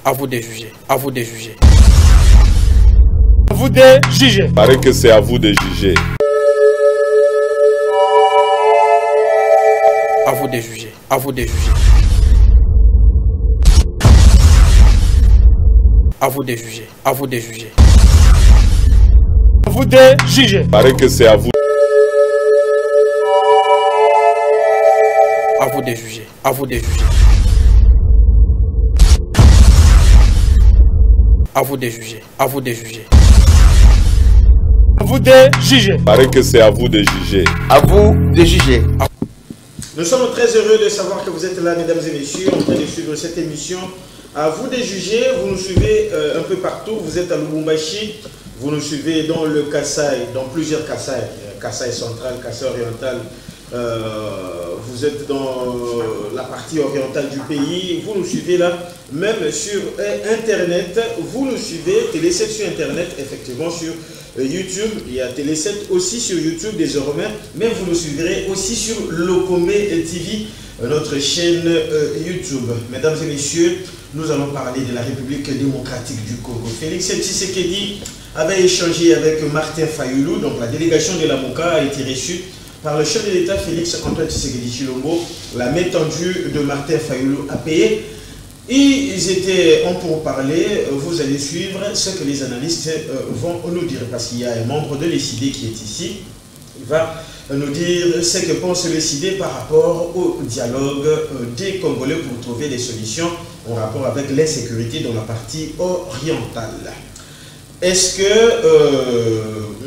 À vous de juger. À vous de juger. À vous de juger. Paraît que c'est à vous de juger. À vous de juger. À vous de juger. À vous de juger. À vous de juger. À vous de juger. Paraît que c'est à vous. À vous de juger. À vous de juger. À vous de juger. À vous de juger. À vous de juger. Paraît que c'est à vous de juger. À vous de juger. Nous sommes très heureux de savoir que vous êtes là, mesdames et messieurs, en train de suivre cette émission. À vous de juger, vous nous suivez un peu partout. Vous êtes à Lubumbashi, vous nous suivez dans le Kasaï, dans plusieurs Kasaï, Kasaï central, Kasaï oriental. Vous êtes dans la partie orientale du pays, vous nous suivez là, même sur Internet, vous nous suivez, Télé 7 sur Internet, effectivement sur YouTube, il y a Télé 7 aussi sur YouTube désormais, mais vous nous suivrez aussi sur Locomé TV, notre chaîne YouTube. Mesdames et messieurs, nous allons parler de la République démocratique du Congo. Félix Tshisekedi avait échangé avec Martin Fayulu, donc la délégation de la MOCA a été reçue par le chef de l'État Félix Antoine Tshisekedi Tshilombo. La main tendue de Martin Fayulu a payé. Ils étaient en pourparlers. Vous allez suivre ce que les analystes vont nous dire, parce qu'il y a un membre de l'ECD qui est ici. Il va nous dire ce que pense l'ECD par rapport au dialogue des Congolais pour trouver des solutions en rapport avec l'insécurité dans la partie orientale. Est-ce que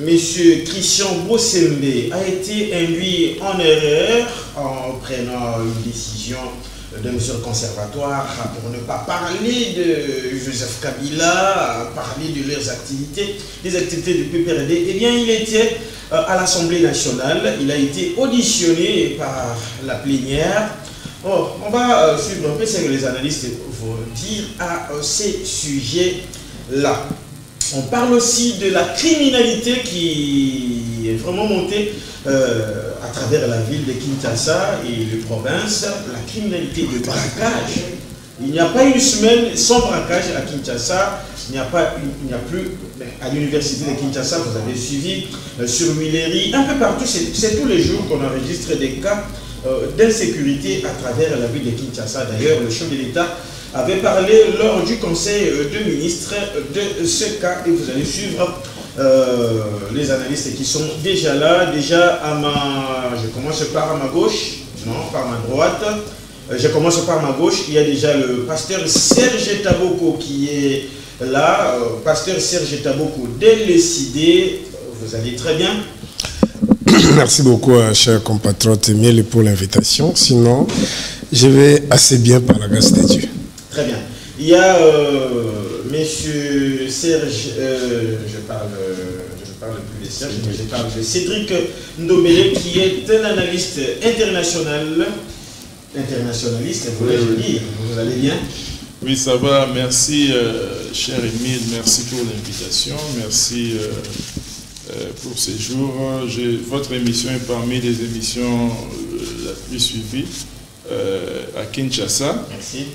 M. Christian Bossembe a été induit en erreur en prenant une décision de mesure conservatoire pour ne pas parler de Joseph Kabila, parler de leurs activités, des activités du PPRD? Eh bien, il était à l'Assemblée nationale, il a été auditionné par la plénière. Oh, on va suivre un peu ce que les analystes vont dire à ces sujets-là. On parle aussi de la criminalité qui est vraiment montée à travers la ville de Kinshasa et les provinces. La criminalité de braquage. Il n'y a pas une semaine sans braquage à Kinshasa. Il n'y a plus à l'université de Kinshasa, vous avez suivi sur Willery, un peu partout. C'est tous les jours qu'on enregistre des cas d'insécurité à travers la ville de Kinshasa. D'ailleurs, le chef de l'État avait parlé lors du conseil de ministres de ce cas, et vous allez suivre les analystes qui sont déjà là. Déjà je commence par ma gauche, non, par ma droite. Je commence par ma gauche. Il y a déjà le pasteur Serge Taboko qui est là. Pasteur Serge Taboko de l'ECD. Vous allez très bien. Merci beaucoup, cher compatriote Miel, pour l'invitation. Sinon, je vais assez bien par la grâce de Dieu. Très bien. Il y a monsieur Serge, je parle plus de Serge, mais je parle de Cédric Ndombele, qui est un analyste internationaliste, voulais-je dire. Vous allez bien? Oui, ça va. Merci, cher Émile. Merci pour l'invitation. Merci pour ces jours. Votre émission est parmi les émissions la plus suivie à Kinshasa. Merci.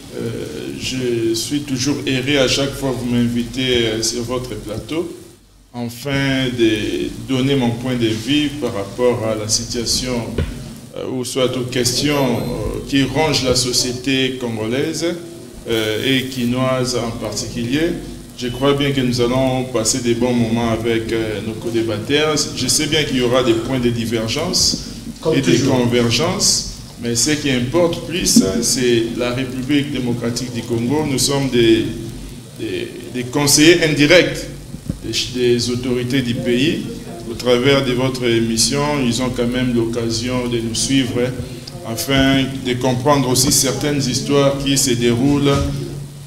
Je suis toujours erré à chaque fois que vous m'invitez sur votre plateau, afin de donner mon point de vue par rapport à la situation ou soit aux questions qui rongent la société congolaise et quinoise en particulier. Je crois bien que nous allons passer des bons moments avec nos co-débatteurs. Je sais bien qu'il y aura des points de divergence et des convergences. Mais ce qui importe plus, c'est la République démocratique du Congo. Nous sommes des conseillers indirects des autorités du pays. Au travers de votre émission, ils ont quand même l'occasion de nous suivre afin de comprendre aussi certaines histoires qui se déroulent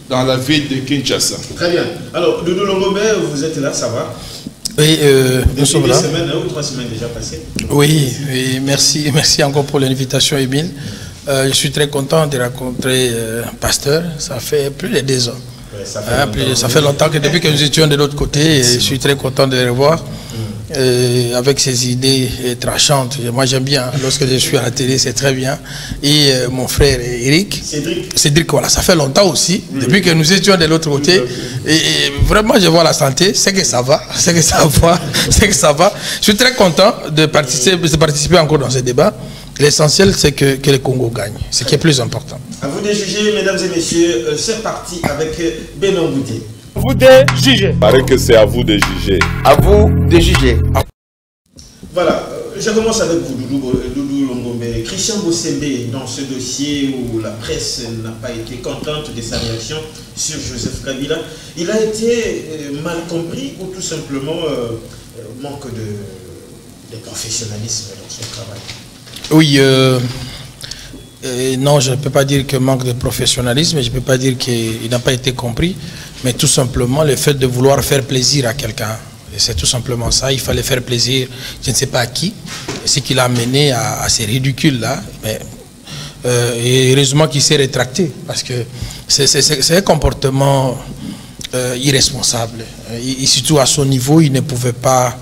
dans la ville de Kinshasa. Très bien. Alors, Doudou Longobé, vous êtes là, ça va? Oui, nous sommes là. 2 semaines ou 3 semaines déjà passées. Oui, merci encore pour l'invitation, Émile. Je suis très content de rencontrer Pasteur. Ça fait plus de 2 ans. Ouais, ça fait longtemps que depuis que nous étions de l'autre côté, je suis très content de les revoir. avec ses idées trachantes. Moi j'aime bien, lorsque je suis à la télé, c'est très bien. Et mon frère Eric, Cédric, voilà, ça fait longtemps aussi, depuis que nous étions de l'autre côté. Et vraiment, je vois la santé, c'est que ça va, c'est que ça va, c'est que ça va. Je suis très content de participer encore dans ce débat. L'essentiel, c'est que le Congo gagne, ce qui est plus important. À vous de juger, mesdames et messieurs, c'est parti avec Benoît Boudé. À vous de juger. Il paraît que c'est à vous de juger. À vous de juger. Voilà, je commence avec vous, Doudou Longombe. Christian Bossembe, dans ce dossier où la presse n'a pas été contente de sa réaction sur Joseph Kabila, il a été mal compris ou tout simplement manque de professionnalisme dans son travail? Oui, non, je ne peux pas dire que manque de professionnalisme, je ne peux pas dire qu'il n'a pas été compris, mais tout simplement le fait de vouloir faire plaisir à quelqu'un. C'est tout simplement ça, il fallait faire plaisir, je ne sais pas à qui, ce qui l'a mené à ces ridicules-là. Et heureusement qu'il s'est rétracté, parce que c'est un comportement irresponsable. Et surtout à son niveau, il ne pouvait pas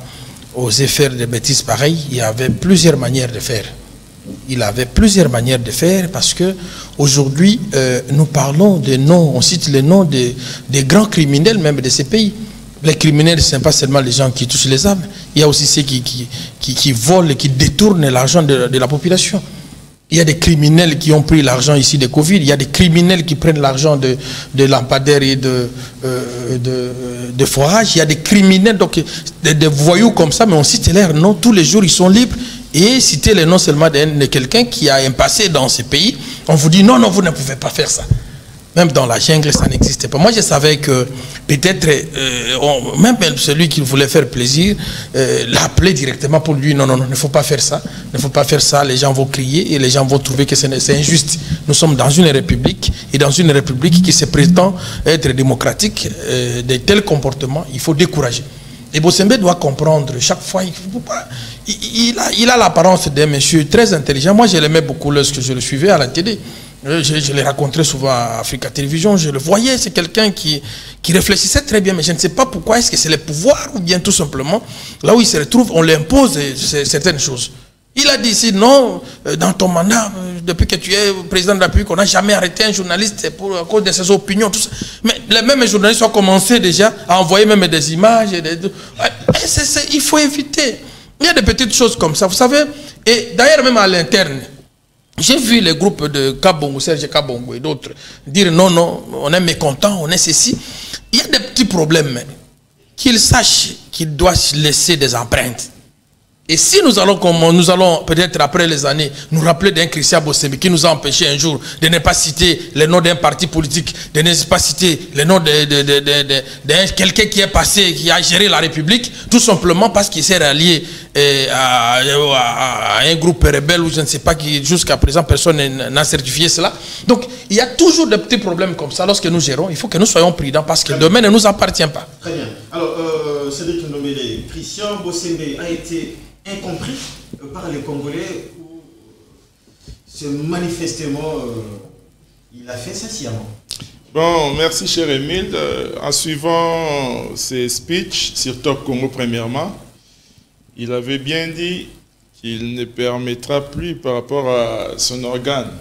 oser faire des bêtises pareilles. Il y avait plusieurs manières de faire. Il avait plusieurs manières de faire parce que aujourd'hui nous parlons des noms, on cite les noms des grands criminels même de ces pays. Les criminels, ce n'est pas seulement les gens qui touchent les armes, il y a aussi ceux qui volent et qui détournent l'argent de la population. Il y a des criminels qui ont pris l'argent ici de Covid, il y a des criminels qui prennent l'argent de lampadaires et de forage, il y a des criminels, donc des voyous comme ça, mais on cite leurs noms, tous les jours ils sont libres. Et citer le nom seulement de quelqu'un qui a un passé dans ce pays, on vous dit non, non, vous ne pouvez pas faire ça. Même dans la jungle, ça n'existait pas. Moi, je savais que peut-être, même celui qui voulait faire plaisir, l'appelait directement pour lui, non, non, non, il ne faut pas faire ça. Il ne faut pas faire ça, les gens vont crier et les gens vont trouver que c'est injuste. Nous sommes dans une république, et dans une république qui se prétend être démocratique, de tels comportements, il faut décourager. Et Bossembe doit comprendre, chaque fois, il a l'apparence d'un monsieur très intelligent. Moi, je l'aimais beaucoup lorsque je le suivais à la télé. Je l'ai rencontré souvent à Africa Télévision, je le voyais, c'est quelqu'un qui réfléchissait très bien, mais je ne sais pas pourquoi, est-ce que c'est le pouvoir ou bien tout simplement, là où il se retrouve, on lui impose certaines choses. Il a dit ici, non, dans ton mandat, depuis que tu es président de la République, on n'a jamais arrêté un journaliste à cause de ses opinions, tout ça. Mais les mêmes journalistes ont commencé déjà à envoyer même des images. Il faut éviter. Il y a des petites choses comme ça, vous savez. Et d'ailleurs, même à l'interne, j'ai vu les groupes de Kabongo, Serge Kabongo et d'autres dire non, non, on est mécontent, on est ceci. Il y a des petits problèmes. Qu'ils sachent qu'ils doivent laisser des empreintes. Et si nous allons, comme nous allons peut-être après les années, nous rappeler d'un Christian Bossembe qui nous a empêché un jour de ne pas citer le nom d'un parti politique, de ne pas citer le nom de quelqu'un qui est passé, qui a géré la République, tout simplement parce qu'il s'est rallié à un groupe rebelle ou je ne sais pas, qui jusqu'à présent personne n'a certifié cela. Donc il y a toujours des petits problèmes comme ça lorsque nous gérons. Il faut que nous soyons prudents parce que le domaine ne nous appartient pas. Très bien. Alors, Cédric Ndombele, Christian Bossembe a été incompris par les Congolais ou c'est manifestement il a fait ça sciemment. Bon, merci cher Émile. En suivant ses speeches sur Top Congo premièrement, il avait bien dit qu'il ne permettra plus par rapport à son organe,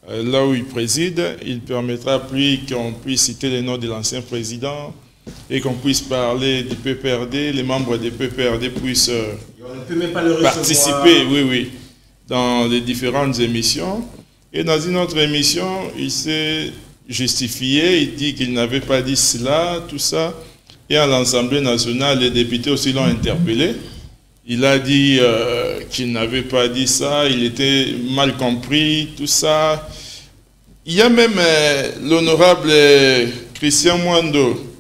là où il préside, il ne permettra plus qu'on puisse citer les noms de l'ancien président et qu'on puisse parler du PPRD, les membres du PPRD puissent participer, oui, dans les différentes émissions. Et dans une autre émission, il s'est justifié, il dit qu'il n'avait pas dit cela, tout ça. Et à l'Assemblée nationale, les députés aussi l'ont interpellé. Il a dit qu'il n'avait pas dit ça, il était mal compris, tout ça. Il y a même l'honorable Christian Mwando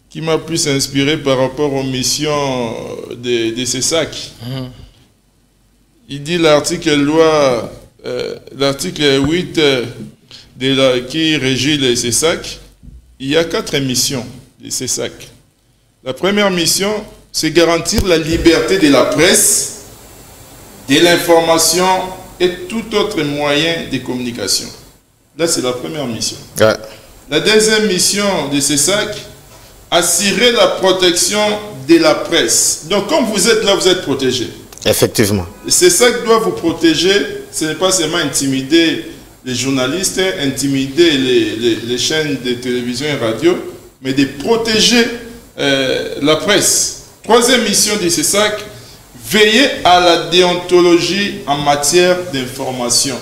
qui m'a plus inspiré par rapport aux missions de CESAC. Il dit l'article 8 qui régit les CESAC, il y a 4 missions des CESAC. La première mission, c'est garantir la liberté de la presse, de l'information et tout autre moyen de communication. Là, c'est la première mission. La deuxième mission de CESAC, assurer la protection de la presse. Donc, comme vous êtes là, vous êtes protégé. Effectivement. C'est ça qui doit vous protéger. Ce n'est pas seulement intimider les journalistes, intimider les chaînes de télévision et radio, mais de protéger la presse. Troisième mission du CESAC, veiller à la déontologie en matière d'information.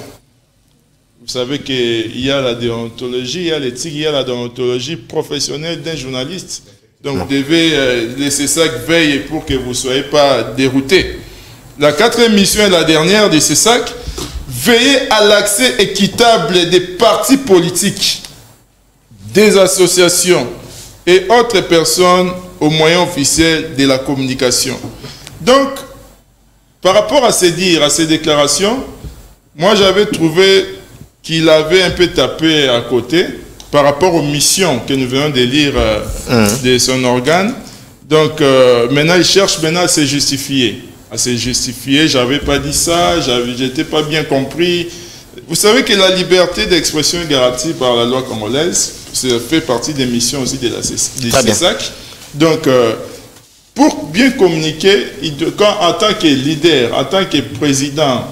Vous savez qu'il y a la déontologie, il y a l'éthique, il y a la déontologie professionnelle d'un journaliste. Donc, vous devez, le CESAC veille pour que vous ne soyez pas dérouté. La quatrième mission et la dernière du CESAC, veiller à l'accès équitable des partis politiques, des associations et autres personnes aux moyens officiels de la communication. Donc, par rapport à ces dires, à ces déclarations, moi j'avais trouvé qu'il avait un peu tapé à côté par rapport aux missions que nous venons de lire de son organe. Donc, maintenant, il cherche maintenant à se justifier. J'avais pas dit ça, j'étais pas bien compris. Vous savez que la liberté d'expression est garantie par la loi congolaise. Ça fait partie des missions aussi de la CESAC. Donc, pour bien communiquer, en tant que leader, en tant que président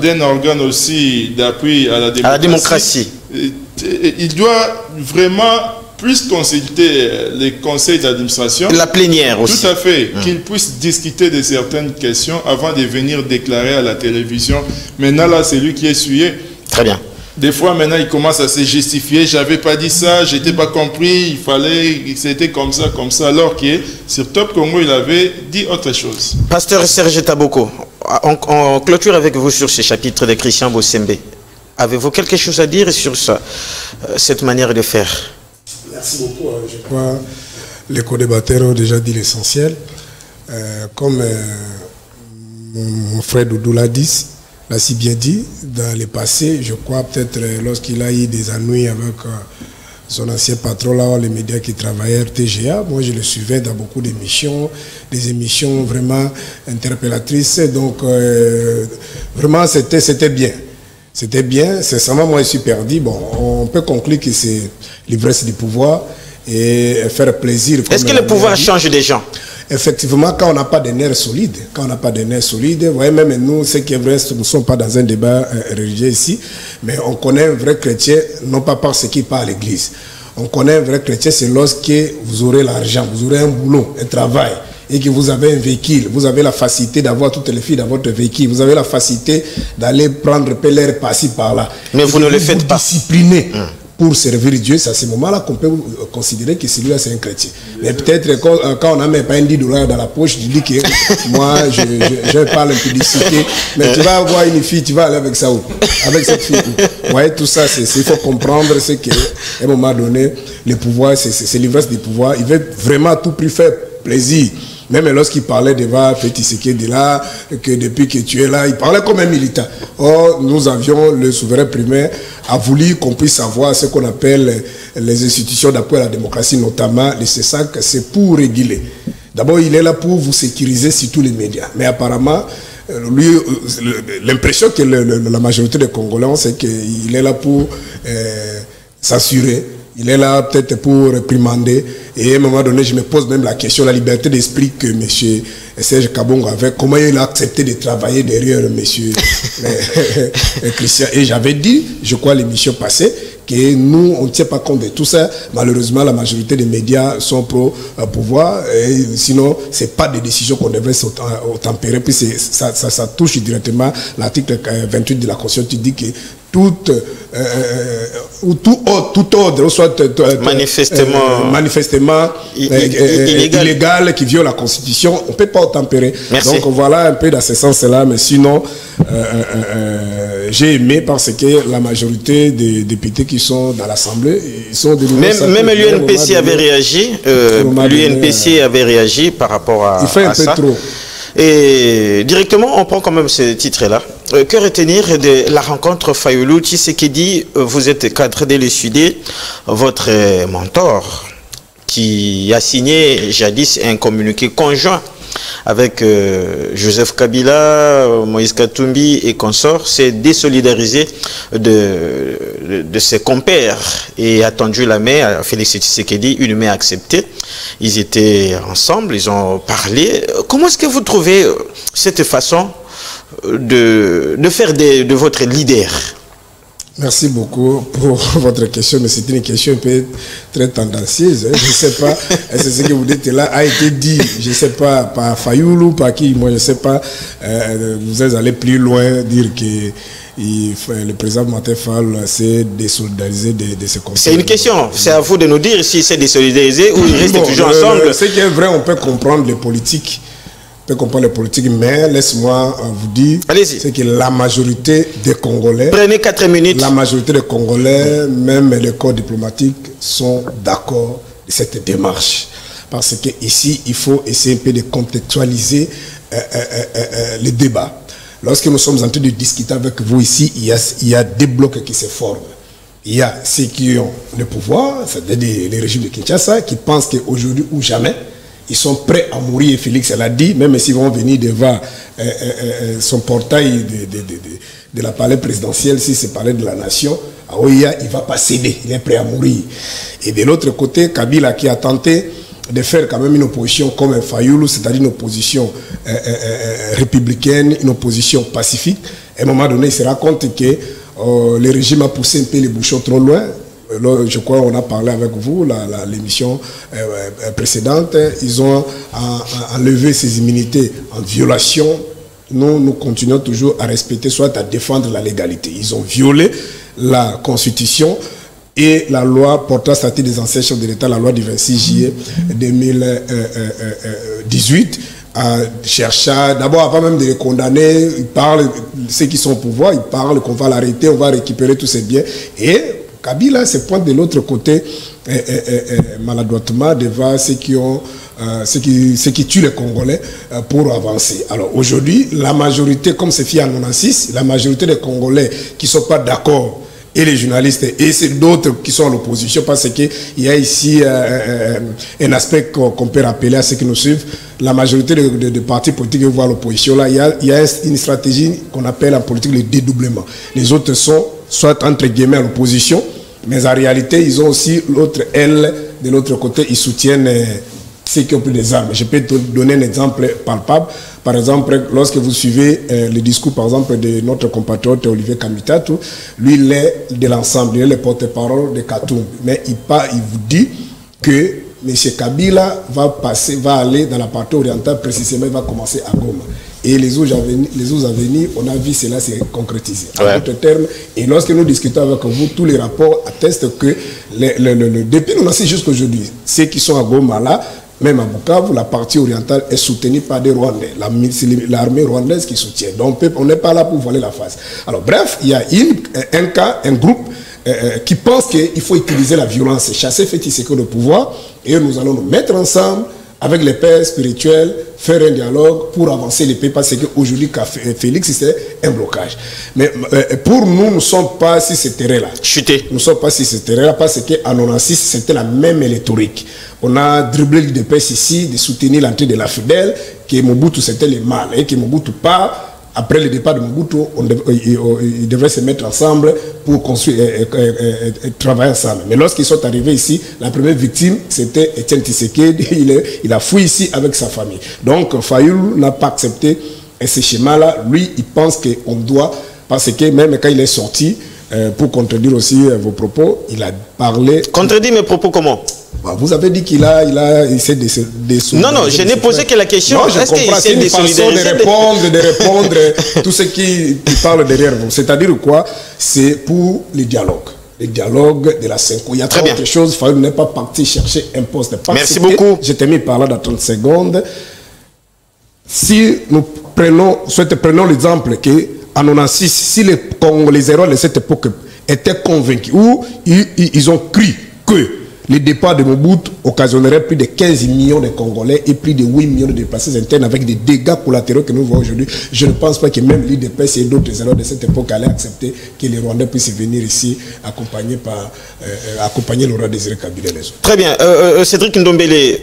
d'un organe aussi d'appui à la démocratie, il doit vraiment plus consulter les conseils d'administration. La plénière aussi. Tout à fait. Qu'il puisse discuter de certaines questions avant de venir déclarer à la télévision. Maintenant, là, c'est lui qui est essuyé. Très bien. Des fois, maintenant, il commence à se justifier. J'avais pas dit ça, j'étais pas compris, il fallait, c'était comme ça, alors que sur Top Congo, il avait dit autre chose. Pasteur Serge Taboko, on clôture avec vous sur ce chapitre de Christian Bossembe. Avez-vous quelque chose à dire sur ça, cette manière de faire? Merci beaucoup. Je crois que les co-débatteurs ont déjà dit l'essentiel. Comme mon frère Doudou l'a si bien dit, dans le passé, je crois peut-être lorsqu'il a eu des ennuis avec son ancien patron, là, les médias qui travaillaient RTGA, moi je le suivais dans beaucoup d'émissions, des émissions vraiment interpellatrices. Donc vraiment c'était bien. C'était bien, sincèrement, moi je suis perdu. Bon, on peut conclure que c'est l'ivresse du pouvoir et faire plaisir. Est-ce que le pouvoir change des gens? Effectivement, quand on n'a pas de nerfs solides, vous voyez, même nous, ceux qui est vrai, nous ne sommes pas dans un débat religieux ici, mais on connaît un vrai chrétien, non pas par ce qui part à l'église. On connaît un vrai chrétien, c'est lorsque vous aurez l'argent, vous aurez un boulot, un travail, et que vous avez un véhicule, vous avez la facilité d'avoir toutes les filles dans votre véhicule, vous avez la facilité d'aller prendre l'air par-ci par-là. Mais vous ne le faites pas. Discipliné pour servir Dieu, c'est à ce moment-là qu'on peut considérer que celui-là c'est un chrétien. Mais peut-être quand on n'a même pas un $10 dans la poche, je dis que moi je parle un peu d'impudicité, mais tu vas avoir une fille, tu vas aller avec ça où? Avec cette fille. Vous voyez, tout ça, il faut comprendre ce qu'à un moment donné, le pouvoir, c'est l'ivresse du pouvoir. Il veut vraiment à tout prix faire plaisir. Même lorsqu'il parlait devant Tshisekedi là, que depuis que tu es là, il parlait comme un militant. Or, nous avions, le souverain primaire a voulu qu'on puisse savoir ce qu'on appelle les institutions d'appui à la démocratie, notamment les CESAC, c'est pour réguler. D'abord, il est là pour vous sécuriser sur tous les médias. Mais apparemment, lui, l'impression que la majorité des Congolais ont, c'est qu'il est là pour s'assurer. Il est là peut-être pour réprimander. Et à un moment donné, je me pose même la question, la liberté d'esprit que M. Serge Kabongo avait, comment il a accepté de travailler derrière M. Christian. Et j'avais dit, je crois, l'émission passée, que nous, on ne tient pas compte de tout ça. Malheureusement, la majorité des médias sont pro-pouvoir. Sinon, ce n'est pas des décisions qu'on devrait tempérer. Puis ça touche directement l'article 28 de la Constitution qui dit que tout ordre, soit manifestement illégal qui viole la Constitution, on ne peut pas tempérer. Donc voilà un peu dans ce sens-là, mais sinon, j'ai aimé parce que la majorité des députés qui sont dans l'Assemblée, ils sont de même l'UNPC avait réagi. L'UNPC avait réagi par rapport à ça. Il fait un peu trop. Et directement, on prend quand même ce titre-là. Que retenir de la rencontre Fayulu Tshisekedi? Vous êtes cadre de l'élucider, votre mentor, qui a signé jadis un communiqué conjoint avec Joseph Kabila, Moïse Katumbi et consorts, s'est désolidarisé de ses compères et a tendu la main à Félix Tshisekedi, une main acceptée. ils étaient ensemble, ils ont parlé. Comment est-ce que vous trouvez cette façon de faire de votre leader? Merci beaucoup pour votre question, mais c'est une question un peu très tendancieuse. Je ne sais pas, est-ce que ce que vous dites là a été dit, je ne sais pas, par Fayoulou, par qui, moi je ne sais pas, vous êtes allé plus loin, dire que le président Martin Fayulu s'est désolidarisé de ce conseil. C'est une question, c'est à vous de nous dire si c'est désolidarisé ou ils restent toujours ensemble. Ce qui est vrai, on peut comprendre les politiques. On peut comprendre les politiques, mais laisse-moi vous dire, c'est que la majorité des Congolais, prenez 4 minutes. La majorité des Congolais, même les corps diplomatiques, sont d'accord de cette démarche. Parce qu'ici, il faut essayer un peu de contextualiser les débats. Lorsque nous sommes en train de discuter avec vous ici, il y a des blocs qui se forment. Il y a ceux qui ont le pouvoir, c'est-à-dire les régimes de Kinshasa, qui pensent qu'aujourd'hui ou jamais, ils sont prêts à mourir, Félix l'a dit, même s'ils vont venir devant son portail de la palais présidentiel, si c'est palais de la nation, Aouya, il ne va pas céder, il est prêt à mourir. Et de l'autre côté, Kabila qui a tenté de faire quand même une opposition comme Fayoulou, c'est-à-dire une opposition républicaine, une opposition pacifique. À un moment donné, il se rend compte que le régime a poussé un peu les bouchons trop loin. Je crois qu'on a parlé avec vous, l'émission précédente. Ils ont enlevé ces immunités en violation. Nous continuons toujours à respecter, soit à défendre la légalité. Ils ont violé la Constitution et la loi portant statut des anciens chefs de l'État, la loi du 26 juillet 2018. Cherchant, d'abord avant même de les condamner, ils parlent, ceux qui sont au pouvoir, ils parlent qu'on va l'arrêter, on va récupérer tous ces biens. Et Kabila se pointe de l'autre côté maladroitement devant ceux qui tuent les Congolais pour avancer. Alors aujourd'hui, la majorité, comme c'est fait en 96, la majorité des Congolais qui ne sont pas d'accord, et les journalistes, et c'est d'autres qui sont à l'opposition, parce qu'il y a ici un aspect qu'on peut rappeler à ceux qui nous suivent. La majorité de partis politiques qui voient l'opposition, là, il y a une stratégie qu'on appelle en politique le dédoublement. Les autres sont soit entre guillemets à l'opposition, mais en réalité, ils ont aussi l'autre aile de l'autre côté, ils soutiennent ceux qui ont pris des armes. Je peux te donner un exemple palpable. Par exemple, lorsque vous suivez le discours, par exemple, de notre compatriote Olivier Kamitatu, lui, il est de l'ensemble, il est le porte-parole de Katoum. Mais il vous dit que M. Kabila va aller dans la partie orientale, précisément, il va commencer à Goma. Et les autres à venir, on a vu cela se concrétiser. En d'autres termes, et lorsque nous discutons avec vous, tous les rapports attestent que depuis nous lancer jusqu'aujourd'hui, ceux qui sont à Goma là, même à Bukavu, la partie orientale est soutenue par des Rwandais. L'armée rwandaise qui soutient. Donc on n'est pas là pour voiler la face. Alors bref, il y a un groupe qui pense qu'il faut utiliser la violence, chasser Félix Tshisekedi au pouvoir, et nous allons nous mettre ensemble avec les pères spirituels, faire un dialogue pour avancer les pays, parce qu'aujourd'hui, Félix, c'est un blocage. Mais pour nous, nous ne sommes pas sur ce terrain-là. Chuté. Nous ne sommes pas sur ce terrain-là, parce qu'en 96, c'était la même rhétorique. On a dribblé l'UDPS ici, de soutenir l'entrée de la Fidèle, que Mobutu, c'était le mal, et que Mobutu pas. Après le départ de Mobutu, ils devraient se mettre ensemble pour construire et travailler ensemble. Mais lorsqu'ils sont arrivés ici, la première victime, c'était Etienne Tshisekedi. Il a fui ici avec sa famille. Donc, Fayoulou n'a pas accepté ce schéma-là. Lui, il pense qu'on doit, parce que même quand il est sorti, pour contredire aussi vos propos, il a parlé... Contredire mes propos comment? Vous avez dit qu'il essaie de Non, je n'ai posé que la question. Non, je comprends. C'est une façon de répondre tous ceux qui parlent derrière vous. C'est-à-dire quoi? C'est pour les dialogues. Les dialogues de la CENCO. Il y a très autre chose. Fayoulou n'est pas parti chercher un poste. Merci beaucoup. Je t'ai mis par là dans 30 secondes. Si nous prenons l'exemple qu'en 96, si les héros de cette époque étaient convaincus, ou ils ont cru que le départ de Mobutu occasionnerait plus de 15 millions de Congolais et plus de 8 millions de déplacés internes avec des dégâts collatéraux que nous voyons aujourd'hui. Je ne pense pas que même l'UDPS et d'autres héros de cette époque allaient accepter que les Rwandais puissent venir ici accompagner le roi Désiré Kabila et les autres. Très bien. Cédric Ndombele,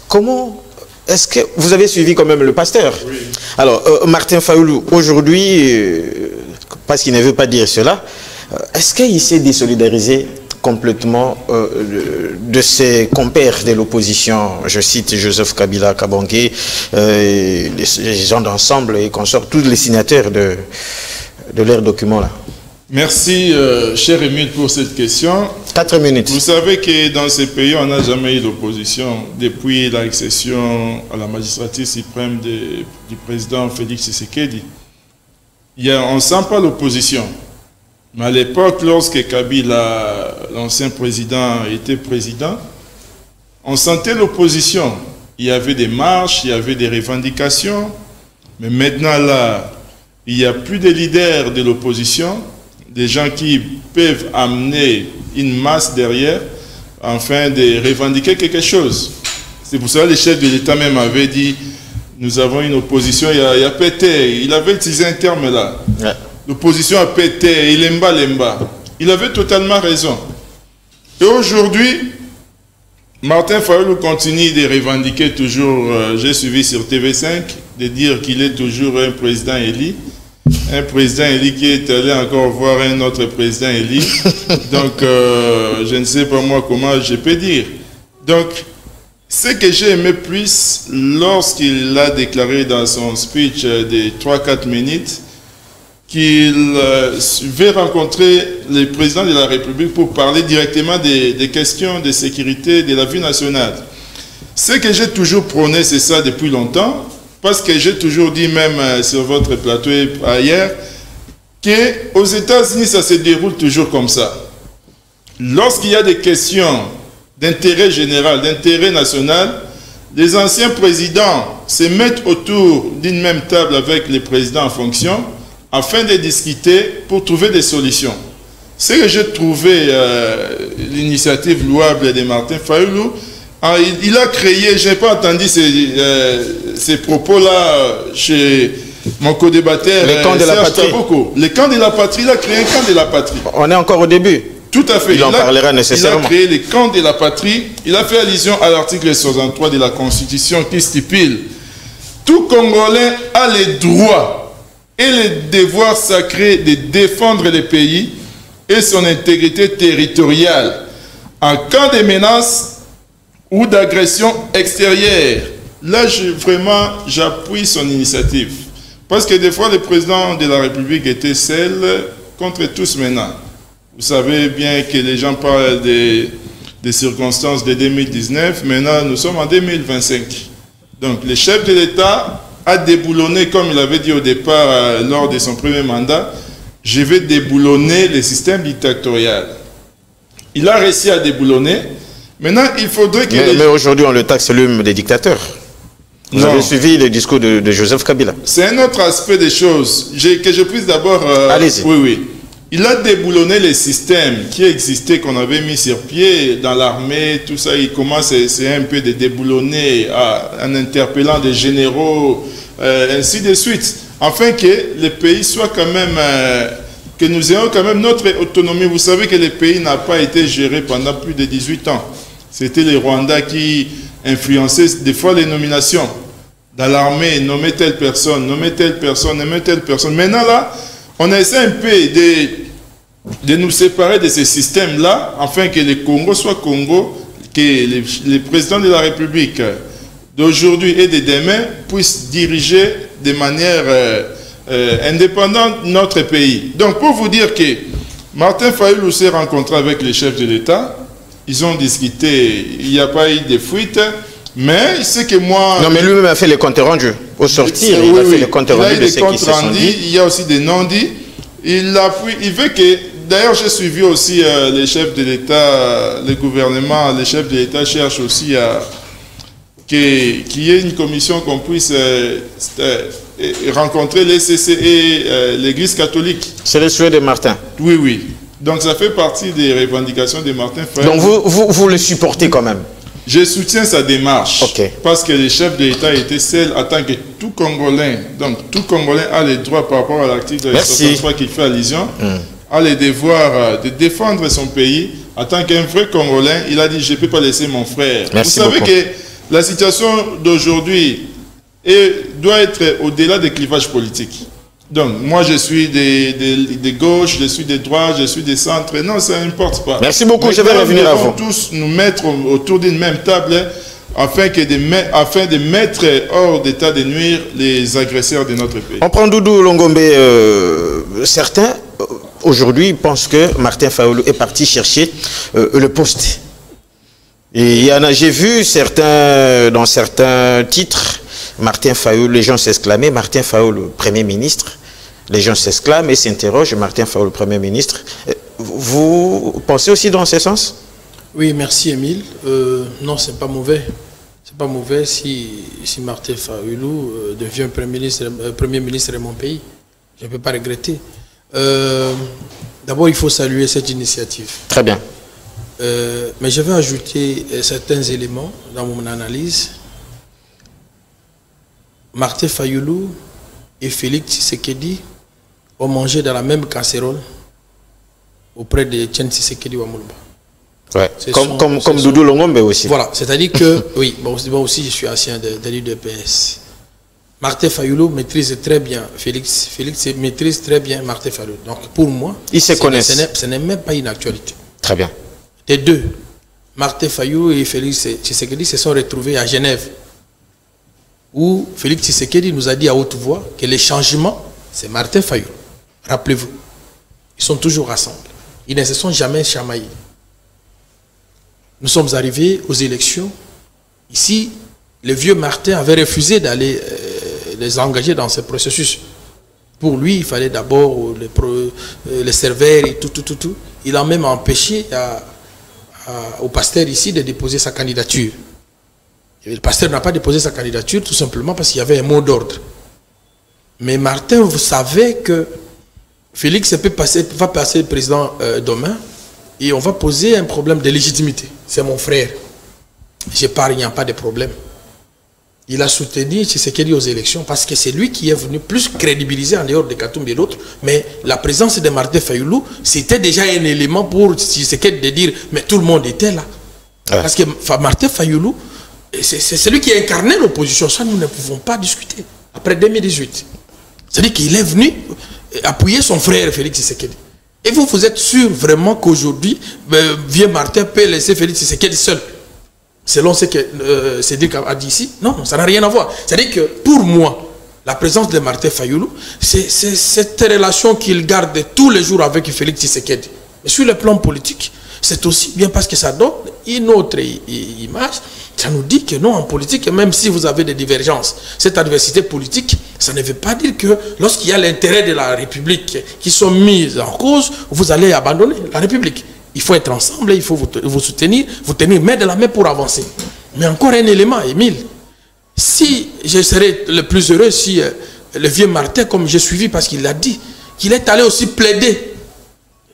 comment est-ce que vous avez suivi quand même le pasteur? Oui. Alors, Martin Fayoulou, aujourd'hui, parce qu'il ne veut pas dire cela, est-ce qu'il s'est désolidarisé complètement de ses compères de l'opposition. Je cite Joseph Kabila Kabange, les gens d'ensemble et consorts, tous les signataires de leurs documents-là. Merci, cher Émile, pour cette question. 4 minutes. Vous savez que dans ces pays, on n'a jamais eu d'opposition depuis l'accession à la magistrature suprême du président Félix Tshisekedi. On ne sent pas l'opposition. Mais à l'époque, lorsque Kabila, l'ancien président, était président, on sentait l'opposition. Il y avait des marches, il y avait des revendications. Mais maintenant, là, il n'y a plus de leaders de l'opposition, des gens qui peuvent amener une masse derrière afin de revendiquer quelque chose. C'est pour ça que le chef de l'État même avait dit, nous avons une opposition, il y a pété. Il avait utilisé un terme là. Ouais. L'opposition a pété, il lemba. Il avait totalement raison. Et aujourd'hui, Martin Fayulu continue de revendiquer toujours, j'ai suivi sur TV5, de dire qu'il est toujours un président élu. Un président élu qui est allé encore voir un autre président élu. Donc, je ne sais pas moi comment je peux dire. Donc, ce que j'ai aimé plus, lorsqu'il a déclaré dans son speech de 3-4 minutes, qu'il veut rencontrer le président de la République pour parler directement des questions de sécurité de la vie nationale. Ce que j'ai toujours prôné, c'est ça depuis longtemps. Parce que j'ai toujours dit, même sur votre plateau et ailleurs, qu'aux États-Unis, ça se déroule toujours comme ça. Lorsqu'il y a des questions d'intérêt général, d'intérêt national, les anciens présidents se mettent autour d'une même table avec les présidents en fonction afin de discuter pour trouver des solutions. Ce que j'ai trouvé l'initiative louable de Martin Fayulu, il a créé, je n'ai pas entendu ces propos-là chez mon co-débatteur. Le camp de la patrie. Le camp de la patrie, il a créé un camp de la patrie. On est encore au début. Tout à fait. Il en parlera nécessairement. Il a créé le camp de la patrie. Il a fait allusion à l'article 63 de la Constitution qui stipule tout Congolais a les droits et les devoirs sacrés de défendre le pays et son intégrité territoriale en cas de menace ou d'agression extérieure. Là, vraiment, j'appuie son initiative. Parce que des fois, le président de la République était seul contre tous maintenant. Vous savez bien que les gens parlent des circonstances de 2019. Maintenant, nous sommes en 2025. Donc, le chef de l'État a déboulonné, comme il avait dit au départ lors de son premier mandat, je vais déboulonner le système dictatorial. Il a réussi à déboulonner. Maintenant, il faudrait que... Mais aujourd'hui, on le taxe l'homme des dictateurs. Vous avez suivi le discours de Joseph Kabila. C'est un autre aspect des choses. Que je puisse d'abord... Allez-y. Oui. Il a déboulonné les systèmes qui existaient, qu'on avait mis sur pied dans l'armée, tout ça. Il commence un peu de déboulonner en interpellant des généraux, ainsi de suite. Afin que le pays soit quand même... que nous ayons quand même notre autonomie. Vous savez que le pays n'a pas été géré pendant plus de 18 ans. C'était les Rwandais qui influençaient des fois les nominations. Dans l'armée, nommer telle personne, nommer telle personne, nommer telle personne. Maintenant là, on essaie un peu de nous séparer de ces systèmes-là, afin que le Congo soit Congo, que les présidents de la République d'aujourd'hui et de demain puissent diriger de manière indépendante notre pays. Donc pour vous dire que Martin Fayulu s'est rencontré avec les chefs de l'État, ils ont discuté, il n'y a pas eu de fuite, mais c'est que moi... Non, mais lui-même a fait les comptes rendus. Au sortir, il a fait les comptes rendus de ce qui se sont dit. Il y a aussi des non-dits. Il veut que... D'ailleurs, j'ai suivi aussi les chefs de l'État, le gouvernement, les chefs de l'État cherchent aussi à... qu'il y ait une commission qu'on puisse rencontrer les CC et l'Église catholique. C'est le souhait de Martin. Oui. Donc ça fait partie des revendications de Martin Fayulu. Donc vous le supportez quand même? Je soutiens sa démarche. Okay. Parce que le chef de l'État était seul en tant que tout Congolais. Donc tout Congolais a les droits par rapport à l'article 63 qui fait allusion, a le devoir de défendre son pays. En tant qu'un vrai Congolais, il a dit je ne peux pas laisser mon frère. Merci Vous savez beaucoup. Que la situation d'aujourd'hui doit être au-delà des clivages politiques. Donc, moi, je suis des gauches, je suis des droites, je suis des centres. Non, ça n'importe pas. Merci beaucoup, je vais revenir à vous. Nous devons tous nous mettre autour d'une même table afin de mettre hors d'état de nuire les agresseurs de notre pays. On prend Doudou Longombe. Certains, aujourd'hui, pensent que Martin Fayulu est parti chercher le poste. Et il y en a, j'ai vu dans certains titres, Martin Fayulu, les gens s'exclamaient, Martin Fayulu, Premier ministre. Les gens s'exclament et s'interrogent, Martin Fayulu, Premier ministre. Vous pensez aussi dans ce sens? Oui, merci Émile. Non, c'est pas mauvais. C'est pas mauvais si Martin Fayulu devient Premier ministre de mon pays. Je ne peux pas regretter. D'abord, il faut saluer cette initiative. Très bien. Mais je vais ajouter certains éléments dans mon analyse. Martin Fayulu et Félix Tshisekedi ont mangé dans la même casserole auprès de Etienne Tshisekedi Wamulba. Ouais. Comme Doudou Longombe aussi. Voilà, c'est-à-dire que, oui, moi aussi je suis ancien de l'UDPS. Martin Fayulu maîtrise très bien Félix. Félix maîtrise très bien Martin Fayulu. Donc pour moi, ils se connaissent. Ce n'est même pas une actualité. Très bien. Les deux, Martin Fayulu et Félix Tshisekedi se sont retrouvés à Genève, où Félix Tshisekedi nous a dit à haute voix que les changements, c'est Martin Fayulu. Rappelez-vous, ils sont toujours ensemble. Ils ne se sont jamais chamaillés. Nous sommes arrivés aux élections. Ici, le vieux Martin avait refusé d'aller les engager dans ce processus. Pour lui, il fallait d'abord les serveurs et tout. Il a même empêché au pasteur ici de déposer sa candidature. Et le pasteur n'a pas déposé sa candidature tout simplement parce qu'il y avait un mot d'ordre. Mais Martin, vous savez que Félix va passer président demain et on va poser un problème de légitimité. C'est mon frère. Je parle, il n'y a pas de problème. Il a soutenu Tshisekedi aux élections parce que c'est lui qui est venu plus crédibiliser en dehors de Katumbi et d'autres. Mais la présence de Martin Fayulu, c'était déjà un élément pour Tshisekedi de dire mais tout le monde était là. Ouais. Parce que Martin Fayulu, c'est celui qui a incarné l'opposition. Ça, nous ne pouvons pas discuter. Après 2018. C'est-à-dire qu'il est venu appuyer son frère Félix Tshisekedi. Et vous êtes sûr vraiment qu'aujourd'hui, vieux Martin peut laisser Félix Tshisekedi seul? Selon ce que Cédric a dit ici, non, ça n'a rien à voir. C'est-à-dire que pour moi, la présence de Martin Fayulu, c'est cette relation qu'il garde tous les jours avec Félix Tshisekedi. Mais sur le plan politique, c'est aussi bien parce que ça donne une autre image. Ça nous dit que non, en politique, même si vous avez des divergences, cette adversité politique, ça ne veut pas dire que lorsqu'il y a l'intérêt de la République qui sont mis en cause, vous allez abandonner la République. Il faut être ensemble, il faut vous soutenir, vous tenir main de la main pour avancer. Mais encore un élément, Émile. Si je serais le plus heureux si le vieux Martin, comme j'ai suivi parce qu'il l'a dit, qu'il est allé aussi plaider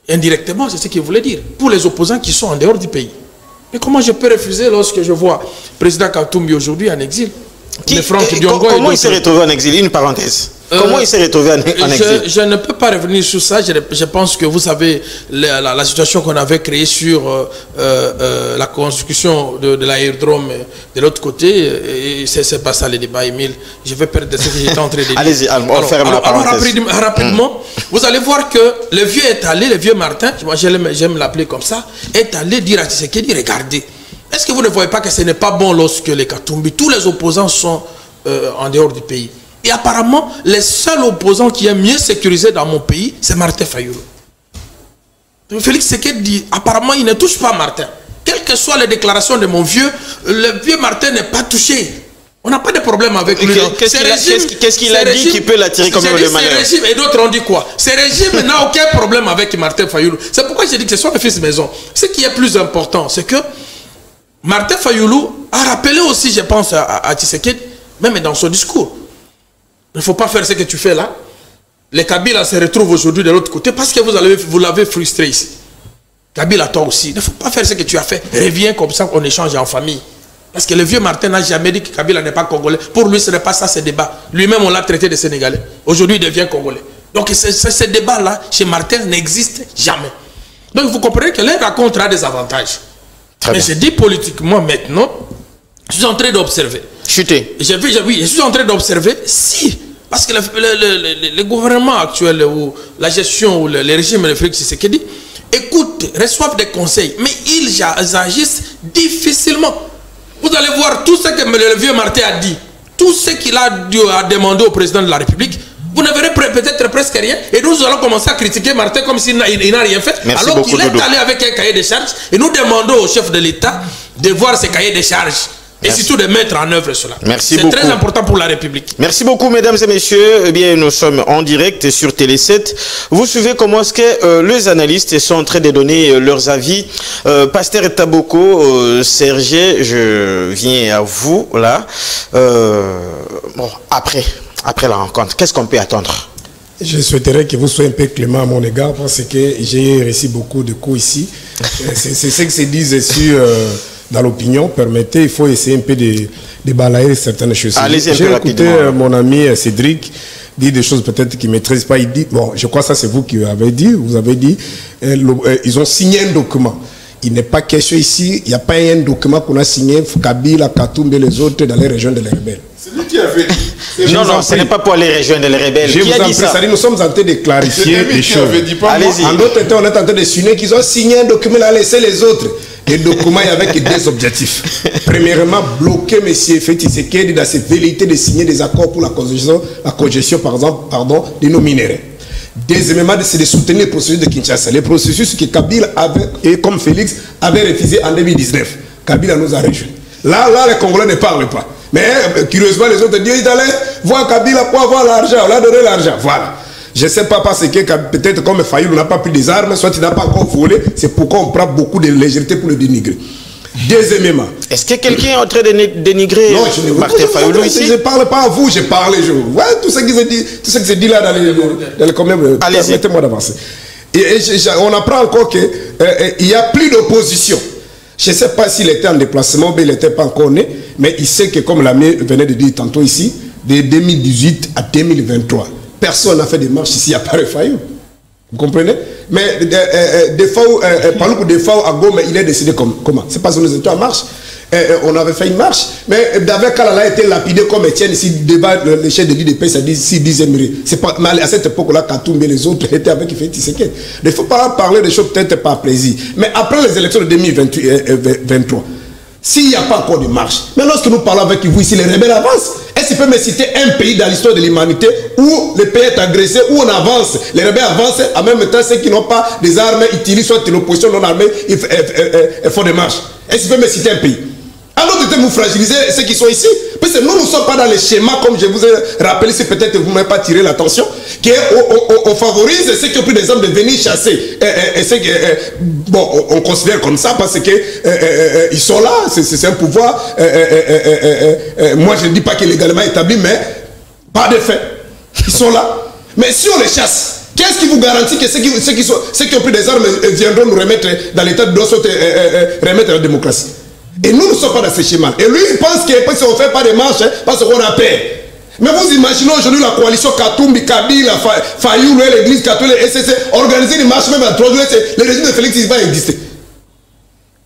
indirectement, c'est ce qu'il voulait dire, pour les opposants qui sont en dehors du pays. Mais comment je peux refuser lorsque je vois le président Katumbi aujourd'hui en exil? Comment il s'est retrouvé en exil? Une parenthèse. Comment il s'est retrouvé en exil? Je ne peux pas revenir sur ça. Je pense que vous savez la situation qu'on avait créée sur la construction de l'aérodrome de l'autre côté. Et c'est pas ça le débat, Émile. Je vais perdre ce que j'étais en train de dire. Allez-y, on ferme la parenthèse. Rapidement, vous allez voir que le vieux est allé, le vieux Martin, moi j'aime l'appeler comme ça, est allé dire à Tshisekedi, regardez, est-ce que vous ne voyez pas que ce n'est pas bon lorsque les Katumbi, tous les opposants sont en dehors du pays? Et apparemment, les seuls opposants qui est mieux sécurisé dans mon pays, c'est Martin Fayulu. Félix Tshisekedi dit, apparemment, il ne touche pas Martin. Quelles que soient les déclarations de mon vieux, le vieux Martin n'est pas touché. On n'a pas de problème avec lui. Qu'est-ce qu'il a dit qui peut l'attirer comme le malheur? Et d'autres ont dit quoi? Ce régime n'a aucun problème avec Martin Fayulu. C'est pourquoi j'ai dit que ce soit le fils maison. Ce qui est plus important, c'est que Martin Fayulu a rappelé aussi, je pense, à Tshisekedi, même dans son discours. Il ne faut pas faire ce que tu fais là. Les Kabila se retrouvent aujourd'hui de l'autre côté parce que vous l'avez frustré ici. Kabila, toi aussi. Il ne faut pas faire ce que tu as fait. Reviens comme ça, on échange en famille. Parce que le vieux Martin n'a jamais dit que Kabila n'est pas congolais. Pour lui, ce n'est pas ça, ce débat. Lui-même, on l'a traité de Sénégalais. Aujourd'hui, il devient congolais. Donc, ce débat-là, chez Martin, n'existe jamais. Donc, vous comprenez que l'un racontera des avantages. Mais je dis politiquement maintenant, je suis en train d'observer. Chuter. Oui, je suis en train d'observer si Parce que le gouvernement actuel, ou la gestion, ou le régime de Félix Tshisekedi, écoutent, reçoivent des conseils, mais ils agissent difficilement. Vous allez voir tout ce que le vieux Martin a dit, tout ce qu'il a demandé au président de la République. Vous ne verrez peut-être presque rien. Et nous allons commencer à critiquer Martin comme s'il n'a rien fait. Merci alors qu'il est Dodo. allé avec un cahier de charges. Et nous demandons au chef de l'État de voir ce cahier de charges. Et surtout de mettre en œuvre cela. Merci beaucoup. C'est très important pour la République. Merci beaucoup, mesdames et messieurs. Eh bien, nous sommes en direct sur Télé 7. Vous suivez comment est-ce que les analystes sont en train de donner leurs avis. Pasteur Taboko, Serge, je viens à vous là. Bon, après la rencontre, qu'est-ce qu'on peut attendre? Je souhaiterais que vous soyez un peu clément à mon égard parce que j'ai reçu beaucoup de coups ici. C'est ce que se disent sur... dans l'opinion, permettez, il faut essayer un peu de balayer certaines choses. J'ai écouté mon ami Cédric dire des choses peut-être qu'il ne maîtrise pas. Il dit, bon, je crois que ça c'est vous qui avez dit, ils ont signé un document. Il n'est pas question ici, il n'y a pas un document qu'on a signé, Kabila, Katumbe et les autres dans les régions de les rebelles. C'est lui qui avait dit. Non, ce n'est pas pour les régions de les rebelles. Qui a dit ça? Nous sommes en train de clarifier les choses. Allez-y. En d'autres temps, on est en train de signer qu'ils ont signé un document, il a laissé les autres. Et le document avec deux objectifs. Premièrement, bloquer M. Félix Tshisekedi dans ses velléités de signer des accords pour la congestion par exemple, de nos minéraux. Deuxièmement, c'est de soutenir les processus de Kinshasa. Les processus que Kabila avait, et comme Félix, avait refusé en 2019. Kabila nous a rejoints. Là, les Congolais ne parlent pas. Mais curieusement, les autres disent, ils allaient voir Kabila pour avoir l'argent. On a donné l'argent. Voilà. Je ne sais pas parce que peut-être comme Fayoulou n'a pas pris des armes, soit il n'a pas encore volé, c'est pourquoi on prend beaucoup de légèreté pour le dénigrer. Deuxièmement. Est-ce que quelqu'un est en train de dénigrer Martin Fayoulou ici? Je ne parle pas à vous, je parle. Ouais, tout ce qui se dit là dans les communes. Permettez-moi d'avancer. On apprend encore qu'il n'y a plus d'opposition. Je ne sais pas s'il était en déplacement, mais il n'était pas encore né, mais il sait que, comme l'ami venait de dire tantôt ici, de 2018 à 2023, personne n'a fait des marches ici à part Fayou. Vous comprenez? Mais des fois, à Goma, il est décidé comment? C'est parce que nous étions en marche. On avait fait une marche, mais David Kalala a été lapidé comme Etienne ici devant le chef de l'IDP, ça dit 6-10 émirés. C'est pas mal à cette époque-là, Katumbe et les autres étaient avec Félix Tshisekedi. Il ne faut pas parler des choses peut-être pas plaisir. Mais après les élections de 2023, s'il n'y a pas encore de marche, mais lorsque nous parlons avec vous ici, les rebelles avancent. Est-ce qu'il peut me citer un pays dans l'histoire de l'humanité où le pays est agressé, où on avance, les rebelles avancent, en même temps ceux qui n'ont pas des armes utilisent soit l'opposition non armée, ils font des marches. Est-ce qu'il peut me citer un pays? Alors de vous fragiliser ceux qui sont ici. Parce que nous ne sommes pas dans les schémas, comme je vous ai rappelé, si peut-être vous ne m'avez pas tiré l'attention, qu'on favorise ceux qui ont pris des armes de venir chasser. Bon, on considère comme ça parce qu'ils sont là, c'est un pouvoir. Moi, je ne dis pas qu'il est légalement établi, mais pas de fait. Ils sont là. Mais si on les chasse, qu'est-ce qui vous garantit que ceux qui ont pris des armes viendront nous remettre dans l'état de droit, remettre la démocratie? Et nous ne sommes pas dans ce schéma. Et lui, il pense qu'on ne fait pas de marche parce qu'on a peur. Mais vous imaginez aujourd'hui la coalition Katumbi, Kabila, Fayoulou, l'église catholique, SSC, organiser une marche même à 3 jours, le régime de Félix il va exister.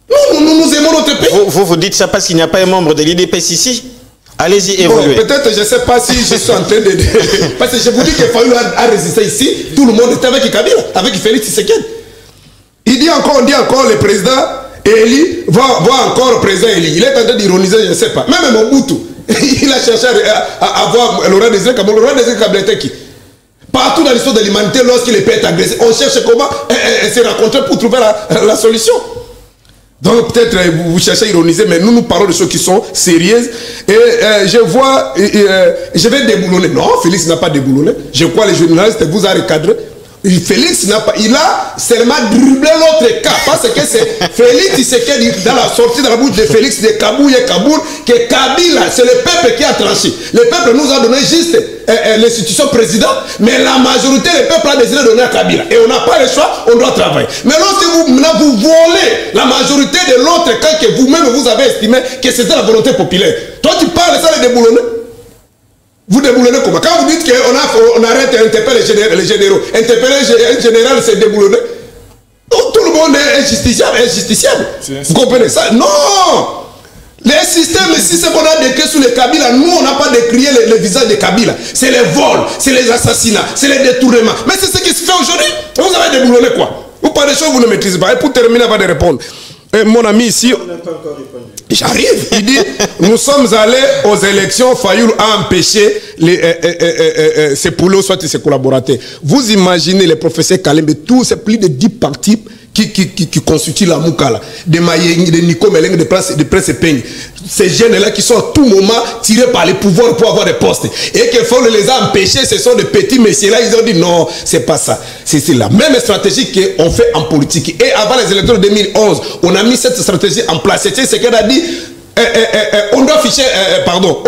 Nous aimons notre pays. Vous dites ça parce qu'il n'y a pas un membre de l'IDPS ici? Allez-y, évoluez. Bon, peut-être, je ne sais pas si je suis en train de... Parce que je vous dis que Fayoulou a résisté ici, tout le monde était avec Kabila, avec Félix Tshisekedi. On dit encore le président... Eli voit encore le président Eli. Il est en train d'ironiser, je ne sais pas. Même Mobutu, il a cherché à voir Laurent Désiré Kabila. Laurent Désiré Kabila était qui? Partout dans l'histoire de l'humanité, lorsqu'il est peut-être agressé, on cherche comment se rencontrer pour trouver la solution. Donc peut-être vous cherchez à ironiser, mais nous parlons de choses qui sont sérieuses. Et je vois, je vais déboulonner. Non, Félix n'a pas déboulonné. Je crois que les journalistes vous a recadré. Félix n'a pas, il a seulement dribblé l'autre cas parce que c'est Félix Tshisekedi dans la sortie de la bouche de Félix de Kaboul et Kaboul que Kabila, c'est le peuple qui a tranché. Le peuple nous a donné juste l'institution président, mais la majorité, le peuple a décidé de donner à Kabila. Et on n'a pas le choix, on doit travailler. Mais lorsque vous volez la majorité de l'autre cas que vous-même vous avez estimé que c'était la volonté populaire, toi tu parles ça les déboulonner. Vous déboulonnez comment? Quand vous dites qu'on arrête d'interpeller les généraux, interpeller un général, c'est déboulonner. Tout le monde est injusticiable. Vous comprenez ça? Non! Les systèmes, si c'est qu'on a décrit sur les Kabila, nous on n'a pas décrié le visage de Kabila. C'est les vols, c'est les assassinats, c'est les détournements. Mais c'est ce qui se fait aujourd'hui. Vous avez déboulonné quoi? Vous parlez des choses que vous ne maîtrisez pas. Et pour terminer avant de répondre, mon ami ici, j'arrive, il dit, nous sommes allés aux élections, Fayoulou a empêché ses poulets, soit ses collaborateurs. Vous imaginez les professeurs Kalembe, tous ces plus de 10 partis qui constituent la Moukala, de Mayeng, de Nico Meleng, de Prince Peigne. Ces jeunes-là qui sont à tout moment tirés par les pouvoirs pour avoir des postes. Et qu'il faut les a empêchés, ce sont des petits messieurs-là, ils ont dit non, c'est pas ça. C'est la même stratégie qu'on fait en politique. Et avant les élections de 2011, on a mis cette stratégie en place. C'est ce qu'elle a dit. On doit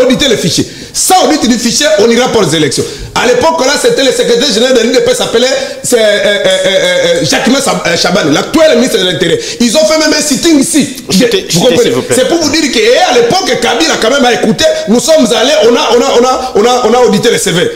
auditer les fichiers. Sans auditer les fichiers, on ira pour les élections. À l'époque, là, c'était le secrétaire général de l'UDP, s'appelait Jacquemin Chaban, l'actuel ministre de l'Intérieur. Ils ont fait même un sitting ici. Vous comprenez? C'est pour vous dire qu'à l'époque, Kabila quand même a écouté. Nous sommes allés, on a audité les CV.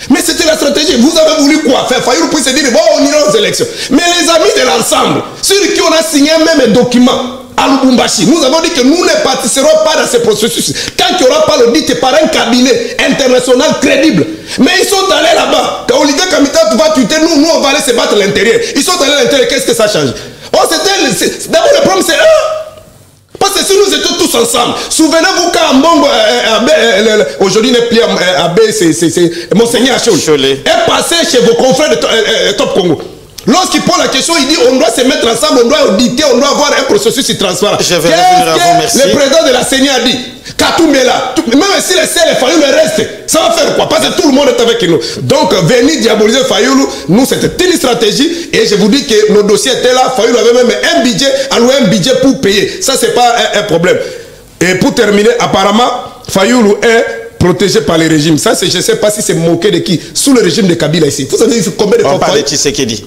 Mais c'était la stratégie. Vous avez voulu quoi faire? Fayoulou puisse se dire, bon, on ira aux élections. Mais les amis de l'ensemble, sur qui on a signé même un document, à Lubumbashi, nous avons dit que nous ne participerons pas dans ce processus tant qu'il n'y aura pas l'audit par un cabinet international crédible. Mais ils sont allés là-bas. Quand Olivier Kamita va tuer, nous on va aller se battre à l'intérieur. Ils sont allés à l'intérieur, qu'est-ce que ça change? Oh, d'abord le problème c'est eux. Parce que si nous étions tous ensemble, souvenez-vous quand Mbongo, aujourd'hui n'est plus Abbé, c'est Monseigneur Cholet, est passé chez vos confrères de Top Congo. Lorsqu'il pose la question, il dit on doit se mettre ensemble, on doit auditer, on doit avoir un processus transparent. Je vais revenir à vous, merci. Le président de la CENI a dit Katoumela, même si les CEL et Fayoulou restent, ça va faire quoi? Parce que tout le monde est avec nous. Donc, venir diaboliser Fayoulou, nous c'était une stratégie et je vous dis que nos dossiers étaient là. Fayoulou avait même un budget, alloué un budget pour payer. Ça, c'est pas un problème. Et pour terminer, apparemment, Fayoulou est protégé par les régimes. Ça, je ne sais pas si c'est moqué de qui. Sous le régime de Kabila ici. Vous savez combien de fois... On parle de Tshisekedi.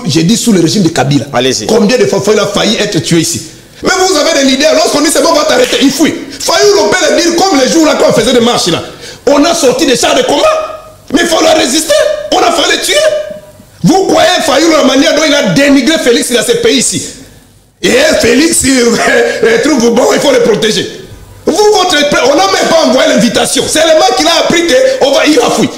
J'ai dit sous le régime de Kabila. Allez-y. Combien de fois il a failli être tué ici? Mais vous avez des leaders, lorsqu'on dit c'est bon, on va t'arrêter, il fuit. Fayoulou, on peut le dire comme les jours là quand on faisait des marches là. On a sorti des chars de combat. Mais il faut leur résister. On a failli le tuer. Vous croyez Fayoulou la manière dont il a dénigré Félix dans ce pays ici. Et Félix, il trouve bon, il faut le protéger. Vous, on n'a même pas envoyé l'invitation. C'est le mec qui a appris qu'il va fuir.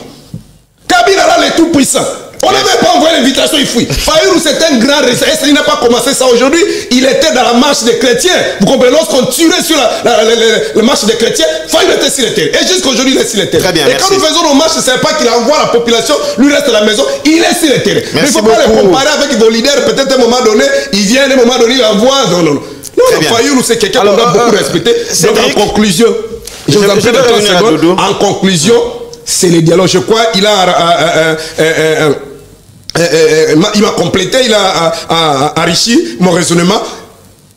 Kabila là, le tout puissant. On n'a même pas envoyé l'invitation, il fuit. Fayoulou, c'est un grand récit. Il n'a pas commencé ça aujourd'hui. Il était dans la marche des chrétiens. Vous comprenez, lorsqu'on tirait sur la marche des chrétiens, Fayoulou était sur le terrain. Et jusqu'aujourd'hui, il est sur le terrain. Et quand nous faisons nos marches, c'est pas qu'il envoie la population, lui reste à la maison, il est sur le terrain. Mais il ne faut pas les comparer avec vos leaders. Peut-être à un moment donné, il vient, à un moment donné, il envoie. Non. Fayoulou, c'est quelqu'un qu'on doit beaucoup respecter. Donc, en conclusion, je vous en prie de 30 secondes. En conclusion, c'est le dialogue. Je crois qu'il a il m'a complété, il a enrichi mon raisonnement.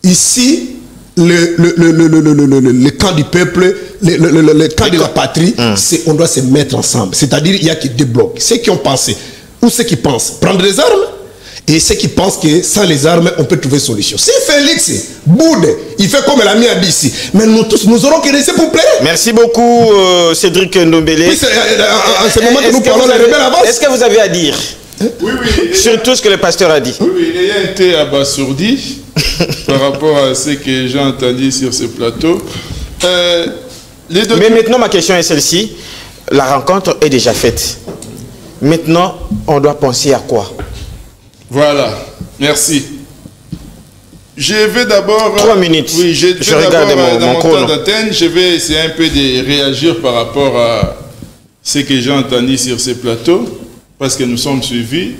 Ici, le camp du peuple, le camp de la patrie, on doit se mettre ensemble. C'est-à-dire, il y a qui débloquent. Ceux qui ont pensé, ou ceux qui pensent prendre des armes, et ceux qui pensent que sans les armes, on peut trouver solution. Si Félix boude, il fait comme l'ami a dit ici. Mais nous tous, nous aurons que laisser pour plaire. Merci beaucoup, Cédric Ndombele. Oui, en ce moment que nous parlons, les rebelles avancent. Est-ce que vous avez à dire Oui. sur tout ce que le pasteur a dit? Oui, il a été abasourdi par rapport à ce que j'ai entendu sur ce plateau. Mais maintenant, ma question est celle-ci. La rencontre est déjà faite. Maintenant, on doit penser à quoi? Voilà, merci. Je vais d'abord... 3 minutes. Oui, je regarde mon chrono. temps d'antenne, je vais essayer un peu de réagir par rapport à ce que j'ai entendu sur ce plateau, parce que nous sommes suivis.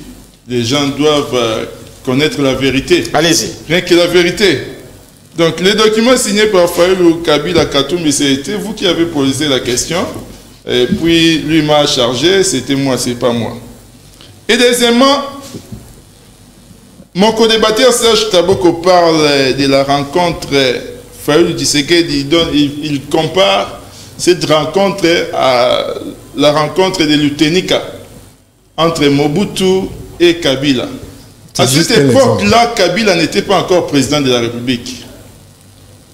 Les gens doivent connaître la vérité. Allez-y. Rien que la vérité. Donc, les documents signés par Fayoulou Kabila Katoumbi, c'était vous qui avez posé la question. Et puis, lui m'a chargé, c'était moi, c'est pas moi. Et deuxièmement, mon co-débatteur Serge Taboko parle de la rencontre Fayoulou Tshisekedi. Il compare cette rencontre à la rencontre de l'Utenika entre Mobutu et Kabila. À cette époque-là, Kabila n'était pas encore président de la République.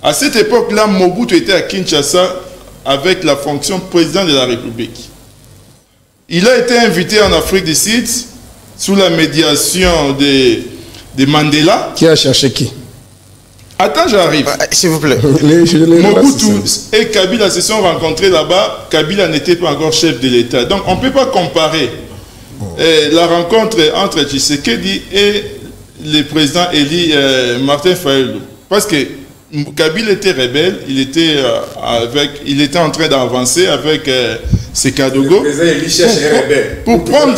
À cette époque-là, Mobutu était à Kinshasa avec la fonction président de la République. Il a été invité en Afrique du Sud sous la médiation de Mandela. Qui a cherché qui? Attends, j'arrive. S'il vous plaît. Mobutu et Kabila se sont rencontrés là-bas. Kabila n'était pas encore chef de l'État. Donc, on ne peut pas comparer la rencontre entre Tshisekedi et le président Eli Martin Fayulu. Parce que Kabila était rebelle, il était en train d'avancer avec Sekadogo. Le président Eli cherchait rebelle. Pour prendre...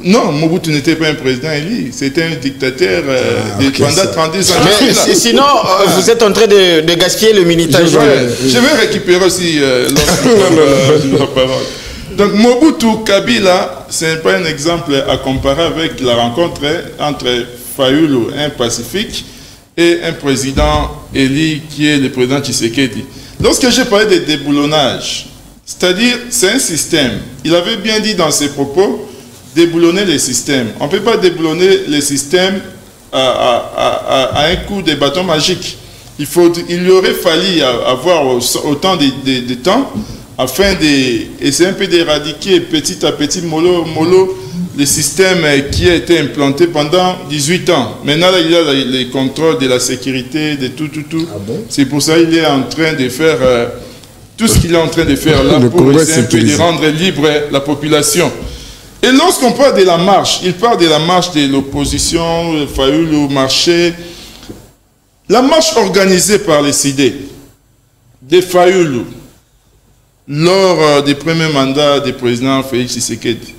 Non, Mobutu n'était pas un président élu, c'était un dictateur pendant 32 ans. Mais sinon, vous êtes en train de gaspiller le militage. Je vais récupérer aussi la parole. Donc Mobutu, Kabila, ce n'est pas un exemple à comparer avec la rencontre entre Fayulu, un pacifique, et un président élu qui est le président Tshisekedi. Lorsque j'ai parlé de déboulonnage, c'est-à-dire c'est un système, il avait bien dit dans ses propos, déboulonner les systèmes. On ne peut pas déboulonner les systèmes à un coup de bâton magique. Il y aurait fallu avoir autant de temps afin d'essayer un peu d'éradiquer petit à petit, mollo, le système qui a été implanté pendant 18 ans. Maintenant, là, il y a les contrôles de la sécurité, de tout. Ah bon? C'est pour ça qu'il est en train de faire tout ce qu'il est en train de faire là pour essayer un peu de rendre libre la population. Et lorsqu'on parle de la marche, il parle de la marche de l'opposition, Fayulu marché. La marche organisée par les CID de Fayulu lors du premier mandat du président Félix Tshisekedi,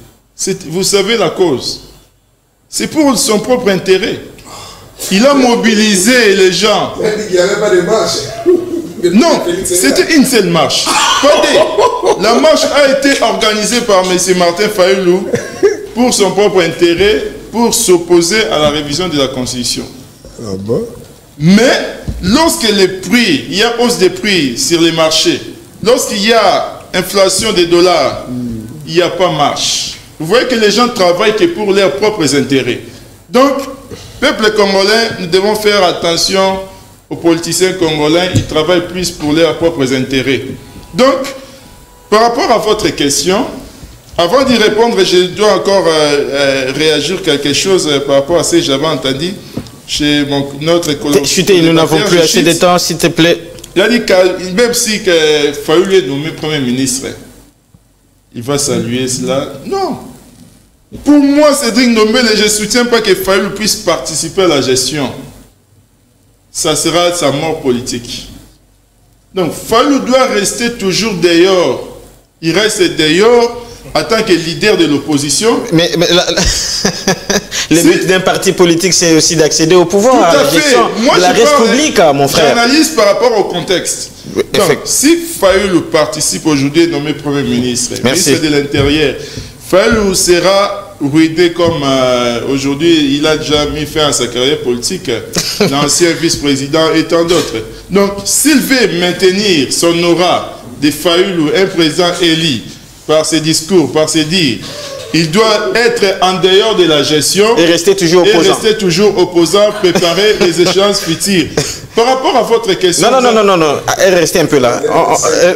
vous savez la cause. C'est pour son propre intérêt. Il a mobilisé les gens. Il n'y avait pas de marche. Non, c'était une seule marche. La marche a été organisée par M. Martin Fayulu pour son propre intérêt, pour s'opposer à la révision de la Constitution. Ah bon? Mais lorsque les prix, il y a hausse des prix sur les marchés, lorsqu'il y a inflation des dollars, il n'y a pas marche. Vous voyez que les gens travaillent que pour leurs propres intérêts. Donc, peuple congolais, nous devons faire attention aux politiciens congolais, ils travaillent plus pour leurs propres intérêts. Donc, par rapport à votre question, avant d'y répondre, je dois encore réagir quelque chose par rapport à ce que j'avais entendu chez notre collègue. Chutez, nous n'avons plus assez de temps, s'il te plaît. Il a dit que même si Fayulu est nommé Premier ministre, il va saluer cela. Non. Pour moi, Cédric Ndombele, je ne soutiens pas que Fayulu puisse participer à la gestion. Ça sera sa mort politique. Donc, Fayulu doit rester toujours dehors. Il reste dehors en tant que leader de l'opposition. Mais le but d'un parti politique, c'est aussi d'accéder au pouvoir. Tout à fait. Moi, la République, mon frère. J'analyse par rapport au contexte. Donc, si Fayulu participe aujourd'hui nommé Premier ministre, ministre de l'Intérieur, Fayulu sera ruidé comme aujourd'hui, il a déjà mis fin à sa carrière politique, l'ancien vice-président et tant d'autres. Donc, s'il veut maintenir son aura de Fayulu, un président élu, par ses discours, par ses dires, il doit être en dehors de la gestion et rester toujours opposant. Préparer les échéances futures. Par rapport à votre question... Non, restez un peu là.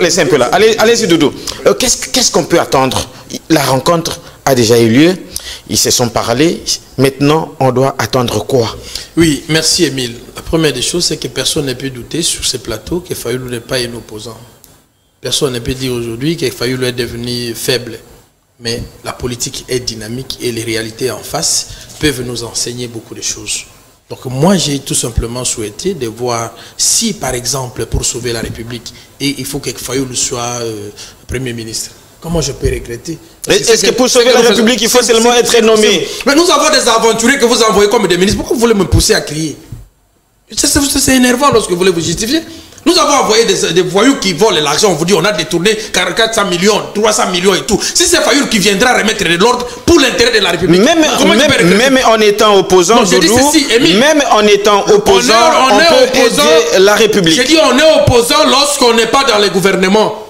Laissez un peu là. Allez-y, Doudou. Qu'est-ce qu'on peut attendre? La rencontre a déjà eu lieu. Ils se sont parlé. Maintenant, on doit attendre quoi? Oui, merci Émile. La première des choses, c'est que personne ne peut douter sur ce plateau que Fayulu n'est pas un opposant. Personne ne peut dire aujourd'hui que Fayulu est devenu faible. Mais la politique est dynamique et les réalités en face peuvent nous enseigner beaucoup de choses. Donc moi, j'ai tout simplement souhaité de voir si, par exemple, pour sauver la République, et il faut que Fayulu soit Premier ministre. Comment je peux regretter? Est-ce que pour sauver la République, il faut seulement être nommé? Mais nous avons des aventuriers que vous envoyez comme des ministres. Pourquoi vous voulez me pousser à crier? C'est énervant lorsque vous voulez vous justifier. Nous avons envoyé des voyous qui volent l'argent. On vous dit on a détourné 400 millions, 300 millions et tout. Si c'est Fayulu qui viendra remettre de l'ordre pour l'intérêt de la République. Même en étant opposant, même en étant opposant, on peut aider la République. J'ai dit on est opposant lorsqu'on n'est pas dans le gouvernement.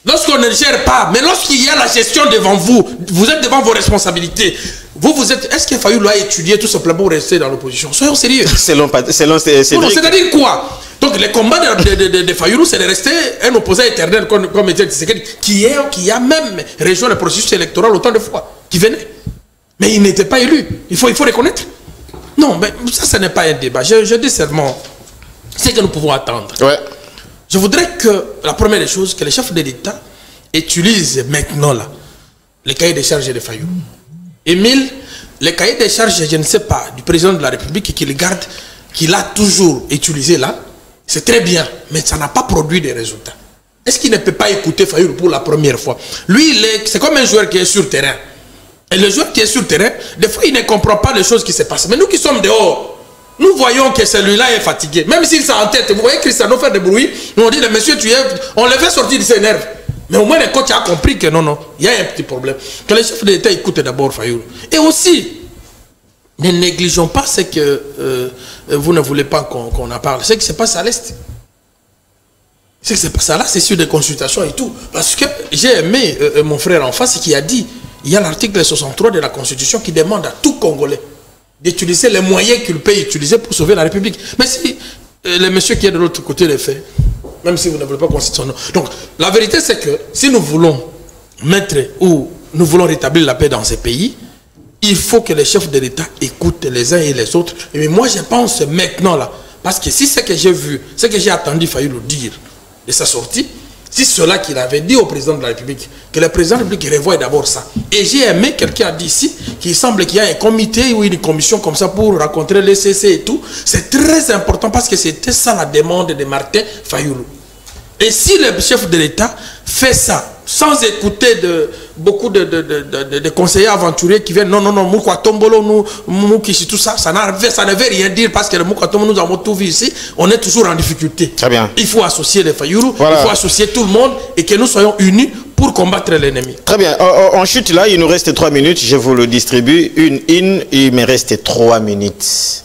Lorsqu'on ne gère pas, mais lorsqu'il y a la gestion devant vous, vous êtes devant vos responsabilités. Vous êtes. Est-ce que Fayulu a étudié tout simplement pour rester dans l'opposition? Soyons sérieux. Selon c'est-à-dire quoi? Donc les combats de Fayulu, c'est de rester un opposant éternel comme Etienne Tshisekedi, qui a même rejoint le processus électoral autant de fois, qui venait. Mais il n'était pas élu. Il faut reconnaître. Non, mais ça, ce n'est pas un débat. Je dis seulement, ce que nous pouvons attendre. Ouais. Je voudrais que, la première des choses, que les chefs de l'État utilisent maintenant là, les cahiers des charges de Fayou. Émile, les cahiers des charges, je ne sais pas, du président de la République qui le garde, qu'il a toujours utilisé là, c'est très bien, mais ça n'a pas produit des résultats. Est-ce qu'il ne peut pas écouter Fayou pour la première fois? Lui, c'est comme un joueur qui est sur terrain. Et le joueur qui est sur terrain, des fois, il ne comprend pas les choses qui se passent. Mais nous qui sommes dehors, nous voyons que celui-là est fatigué. Même s'il s'est en tête, vous voyez Cristiano faire des bruits, nous on dit, monsieur, on le fait sortir de ses nerfs. Mais au moins, le coach a compris que non, il y a un petit problème. Que les chefs de l'État écoutent d'abord Fayou. Et aussi, ne négligeons pas ce que vous ne voulez pas qu'on en parle. Ce qui se passe à l'Est. Ce qui se passe là, c'est sur des consultations et tout. Parce que j'ai aimé mon frère en face qui a dit, il y a l'article 63 de la Constitution qui demande à tout Congolais d'utiliser les moyens qu'il peut utiliser pour sauver la République. Mais si le monsieur qui est de l'autre côté le fait, même si vous ne voulez pas considérer son nom. Donc, la vérité, c'est que si nous voulons mettre ou nous voulons rétablir la paix dans ces pays, il faut que les chefs de l'État écoutent les uns et les autres. Et moi, je pense maintenant là, parce que si c'est que j'ai vu, ce que j'ai attendu Fayulu dire de sa sortie, si cela qu'il avait dit au président de la République, que le président de la République revoie d'abord ça. Et j'ai aimé, quelqu'un a dit ici, qu'il semble qu'il y a un comité ou une commission comme ça pour rencontrer les CC et tout. C'est très important parce que c'était ça la demande de Martin Fayulu. Et si le chef de l'État fait ça, sans écouter beaucoup de conseillers aventuriers qui viennent, non, Moukouatombolo, Moukishi, tout ça, ça ne veut rien dire parce que le Moukouatombolo, nous avons tout vu ici, on est toujours en difficulté. Très bien. Il faut associer les Fayulu, voilà. Il faut associer tout le monde et que nous soyons unis pour combattre l'ennemi. Très bien. On chute là, il nous reste 3 minutes, je vous le distribue. Il me reste 3 minutes.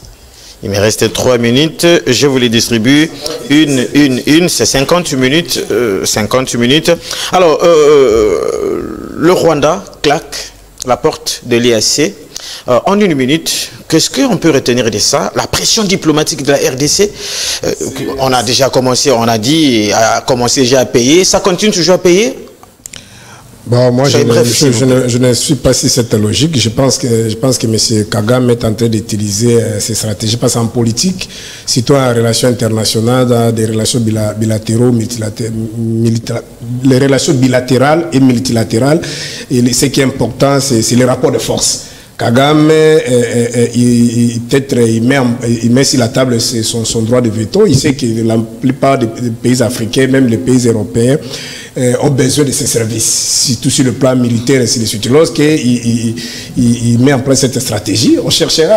Il me reste 3 minutes, je vous les distribue. Une, c'est 50 minutes. 50 minutes. Alors, le Rwanda claque la porte de l'IAC. En 1 minute, qu'est-ce qu'on peut retenir de ça? La pression diplomatique de la RDC, on a déjà commencé, on a dit, a commencé déjà à payer. Ça continue toujours à payer? Bon, moi, je ne suis pas si cette logique. Je pense que M. Kagame est en train d'utiliser ces stratégies. Parce qu'en politique, surtout en relations internationales, dans des relations bilatérales, les relations bilatérales et multilatérales, et ce qui est important, c'est les rapports de force. Kagame, peut-être il met sur la table son droit de veto. Il sait que la plupart des pays africains, même les pays européens, ont besoin de ces services, surtout sur le plan militaire et ainsi de suite. Lorsqu'il met en place cette stratégie, on cherchera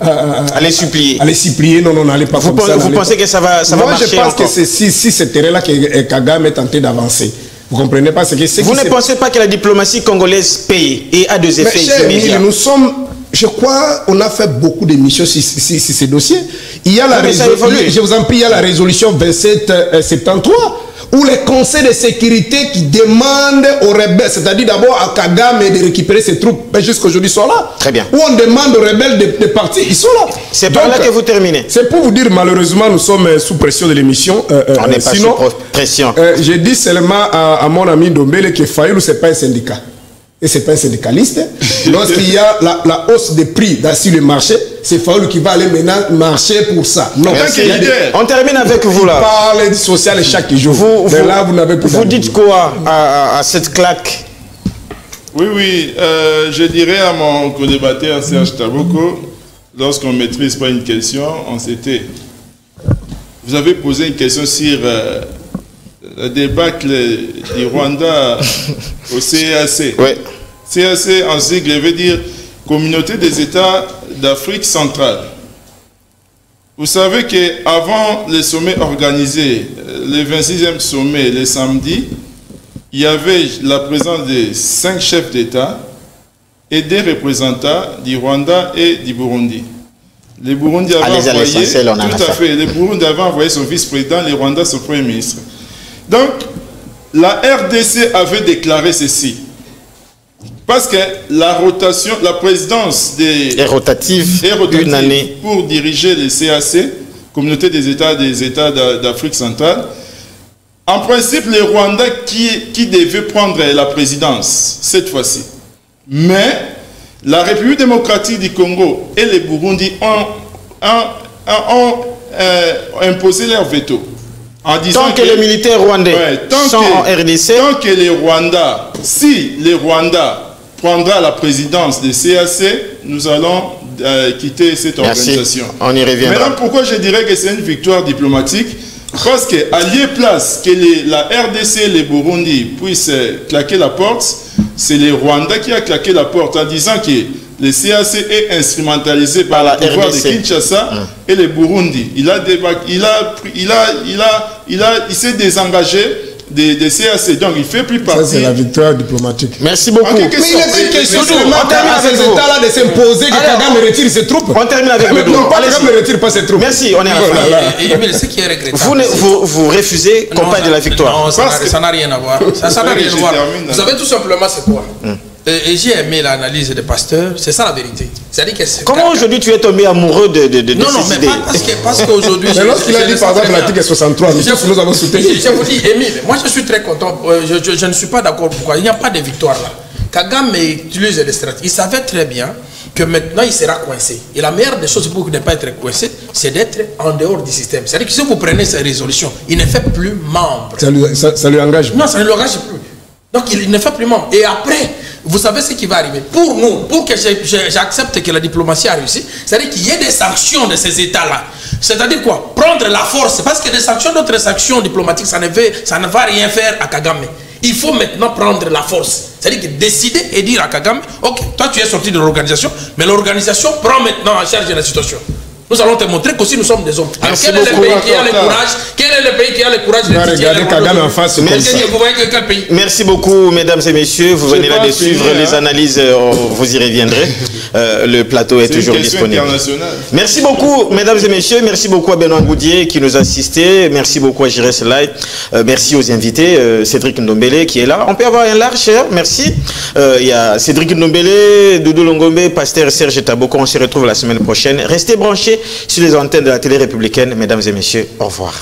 à les supplier. À les supplier, non, n'allez pas comme ça. Vous pensez que ça va marcher? Moi, je pense que c'est si ce terrain-là que Kagame est tenté d'avancer. Vous ne comprenez pas ce que c'est? Vous ne pensez pas que la diplomatie congolaise paye et a des effets immédiats? Nous sommes, je crois, on a fait beaucoup d'émissions sur ces dossiers. Il y a la résolution, je vous en prie, il y a la résolution 2773 où les conseils de sécurité qui demandent aux rebelles, c'est-à-dire d'abord à Kagame de récupérer ses troupes, jusqu'aujourd'hui sont là. Très bien. Où on demande aux rebelles de partir, ils sont là. C'est par là que vous terminez. C'est pour vous dire, malheureusement, nous sommes sous pression de l'émission. On n'est pas sous pression. Je dis seulement à mon ami Dombele que Fayulu, ce n'est pas un syndicat. Et ce n'est pas un syndicaliste. Lorsqu'il y a la hausse des prix sur le marché, c'est Fayulu qui va aller maintenant marcher pour ça. Non, on termine avec vous là. On parle du social chaque jour. Mais là, vous n'avez plus. Vous dites quoi à cette claque? Oui, je dirais à mon co-débatteur Serge Taboko, lorsqu'on ne maîtrise pas une question, on s'était. Vous avez posé une question sur le débâcle du Rwanda au CAC. Oui. CAC en sigle veut dire Communauté des États d'Afrique centrale. Vous savez qu'avant le sommet organisé, le 26e sommet, le samedi, il y avait la présence de 5 chefs d'État et des représentants du Rwanda et du Burundi. Le Burundi avait envoyé, tout à fait, le Burundi avait envoyé son vice-président, le Rwanda son premier ministre. Donc, la RDC avait déclaré ceci. Parce que la rotation, la présidence est rotative une année pour diriger les CAC, Communauté des États d'Afrique centrale. En principe, le Rwanda qui devait prendre la présidence cette fois-ci. Mais la République démocratique du Congo et le Burundi ont imposer leur veto. En disant tant que les militaires rwandais sont en RDC. Tant que les Rwandais, si les Rwandais prendra la présidence des CAC, nous allons quitter cette organisation. On y reviendra. Maintenant, pourquoi je dirais que c'est une victoire diplomatique? Parce qu'à lieu place que la RDC et les Burundi puissent claquer la porte, c'est les Rwandais qui a claqué la porte en disant que le CAC est instrumentalisé par la pouvoir de Kinshasa et le Burundi. Il s'est désengagé des CAC, donc il fait plus partie. Ça, c'est la victoire diplomatique. Merci beaucoup. Mais il est question seulement à ces États-là de s'imposer que Kagame retire ses troupes. On termine avec le non, Kagame ne retire pas ses troupes. Merci, on est à la fin. Mais ce qui est regrettable. Vous refusez qu'on parle de la victoire. Non, ça n'a rien à voir. Ça n'a rien à voir. Vous savez tout simplement c'est quoi? Et j'ai aimé l'analyse des pasteurs, c'est ça la vérité. Comment aujourd'hui tu es tombé amoureux de non, ces mais idées? parce qu'aujourd'hui... Mais lorsqu'il a dit par exemple l'article 63, nous avons soutenu. Je vous dis, Émile, moi je suis très content, je ne suis pas d'accord pourquoi. Il n'y a pas de victoire là. Kagame utilise des stratégies. Il savait très bien que maintenant il sera coincé. Et la meilleure des choses pour ne pas être coincé, c'est d'être en dehors du système. C'est-à-dire que si vous prenez ces résolutions, il ne fait plus membre. Ça lui engage. Non, ça ne lui engage plus. Donc il ne fait plus membre. Et après, vous savez ce qui va arriver. Pour nous, pour que j'accepte que la diplomatie a réussi, c'est-à-dire qu'il y ait des sanctions de ces États-là. C'est-à-dire quoi? Prendre la force. Parce que des sanctions, d'autres sanctions diplomatiques, ça ne va rien faire à Kagame. Il faut maintenant prendre la force. C'est-à-dire que décider et dire à Kagame, ok, toi tu es sorti de l'organisation, mais l'organisation prend maintenant en charge de la situation. Nous allons te montrer qu'aussi nous sommes des hommes. Alors quel est le pays qui a le courage? Quel est le pays qui a le courage de regarder Kagame en face? Vous voyez quel pays? Merci beaucoup, mesdames et messieurs. Vous venez là de suivre les analyses. Vous y reviendrez. Le plateau est toujours disponible. Merci beaucoup, mesdames et messieurs. Merci beaucoup à Benoît Goudier qui nous a assisté. Merci beaucoup à Jires Light. Merci aux invités. Cédric Ndombele qui est là. On peut avoir un large. Merci. Il y a Cédric Ndombele, Doudou Longombe, Pasteur Serge Taboko. On se retrouve la semaine prochaine. Restez branchés sur les antennes de la télé républicaine. Mesdames et messieurs, au revoir.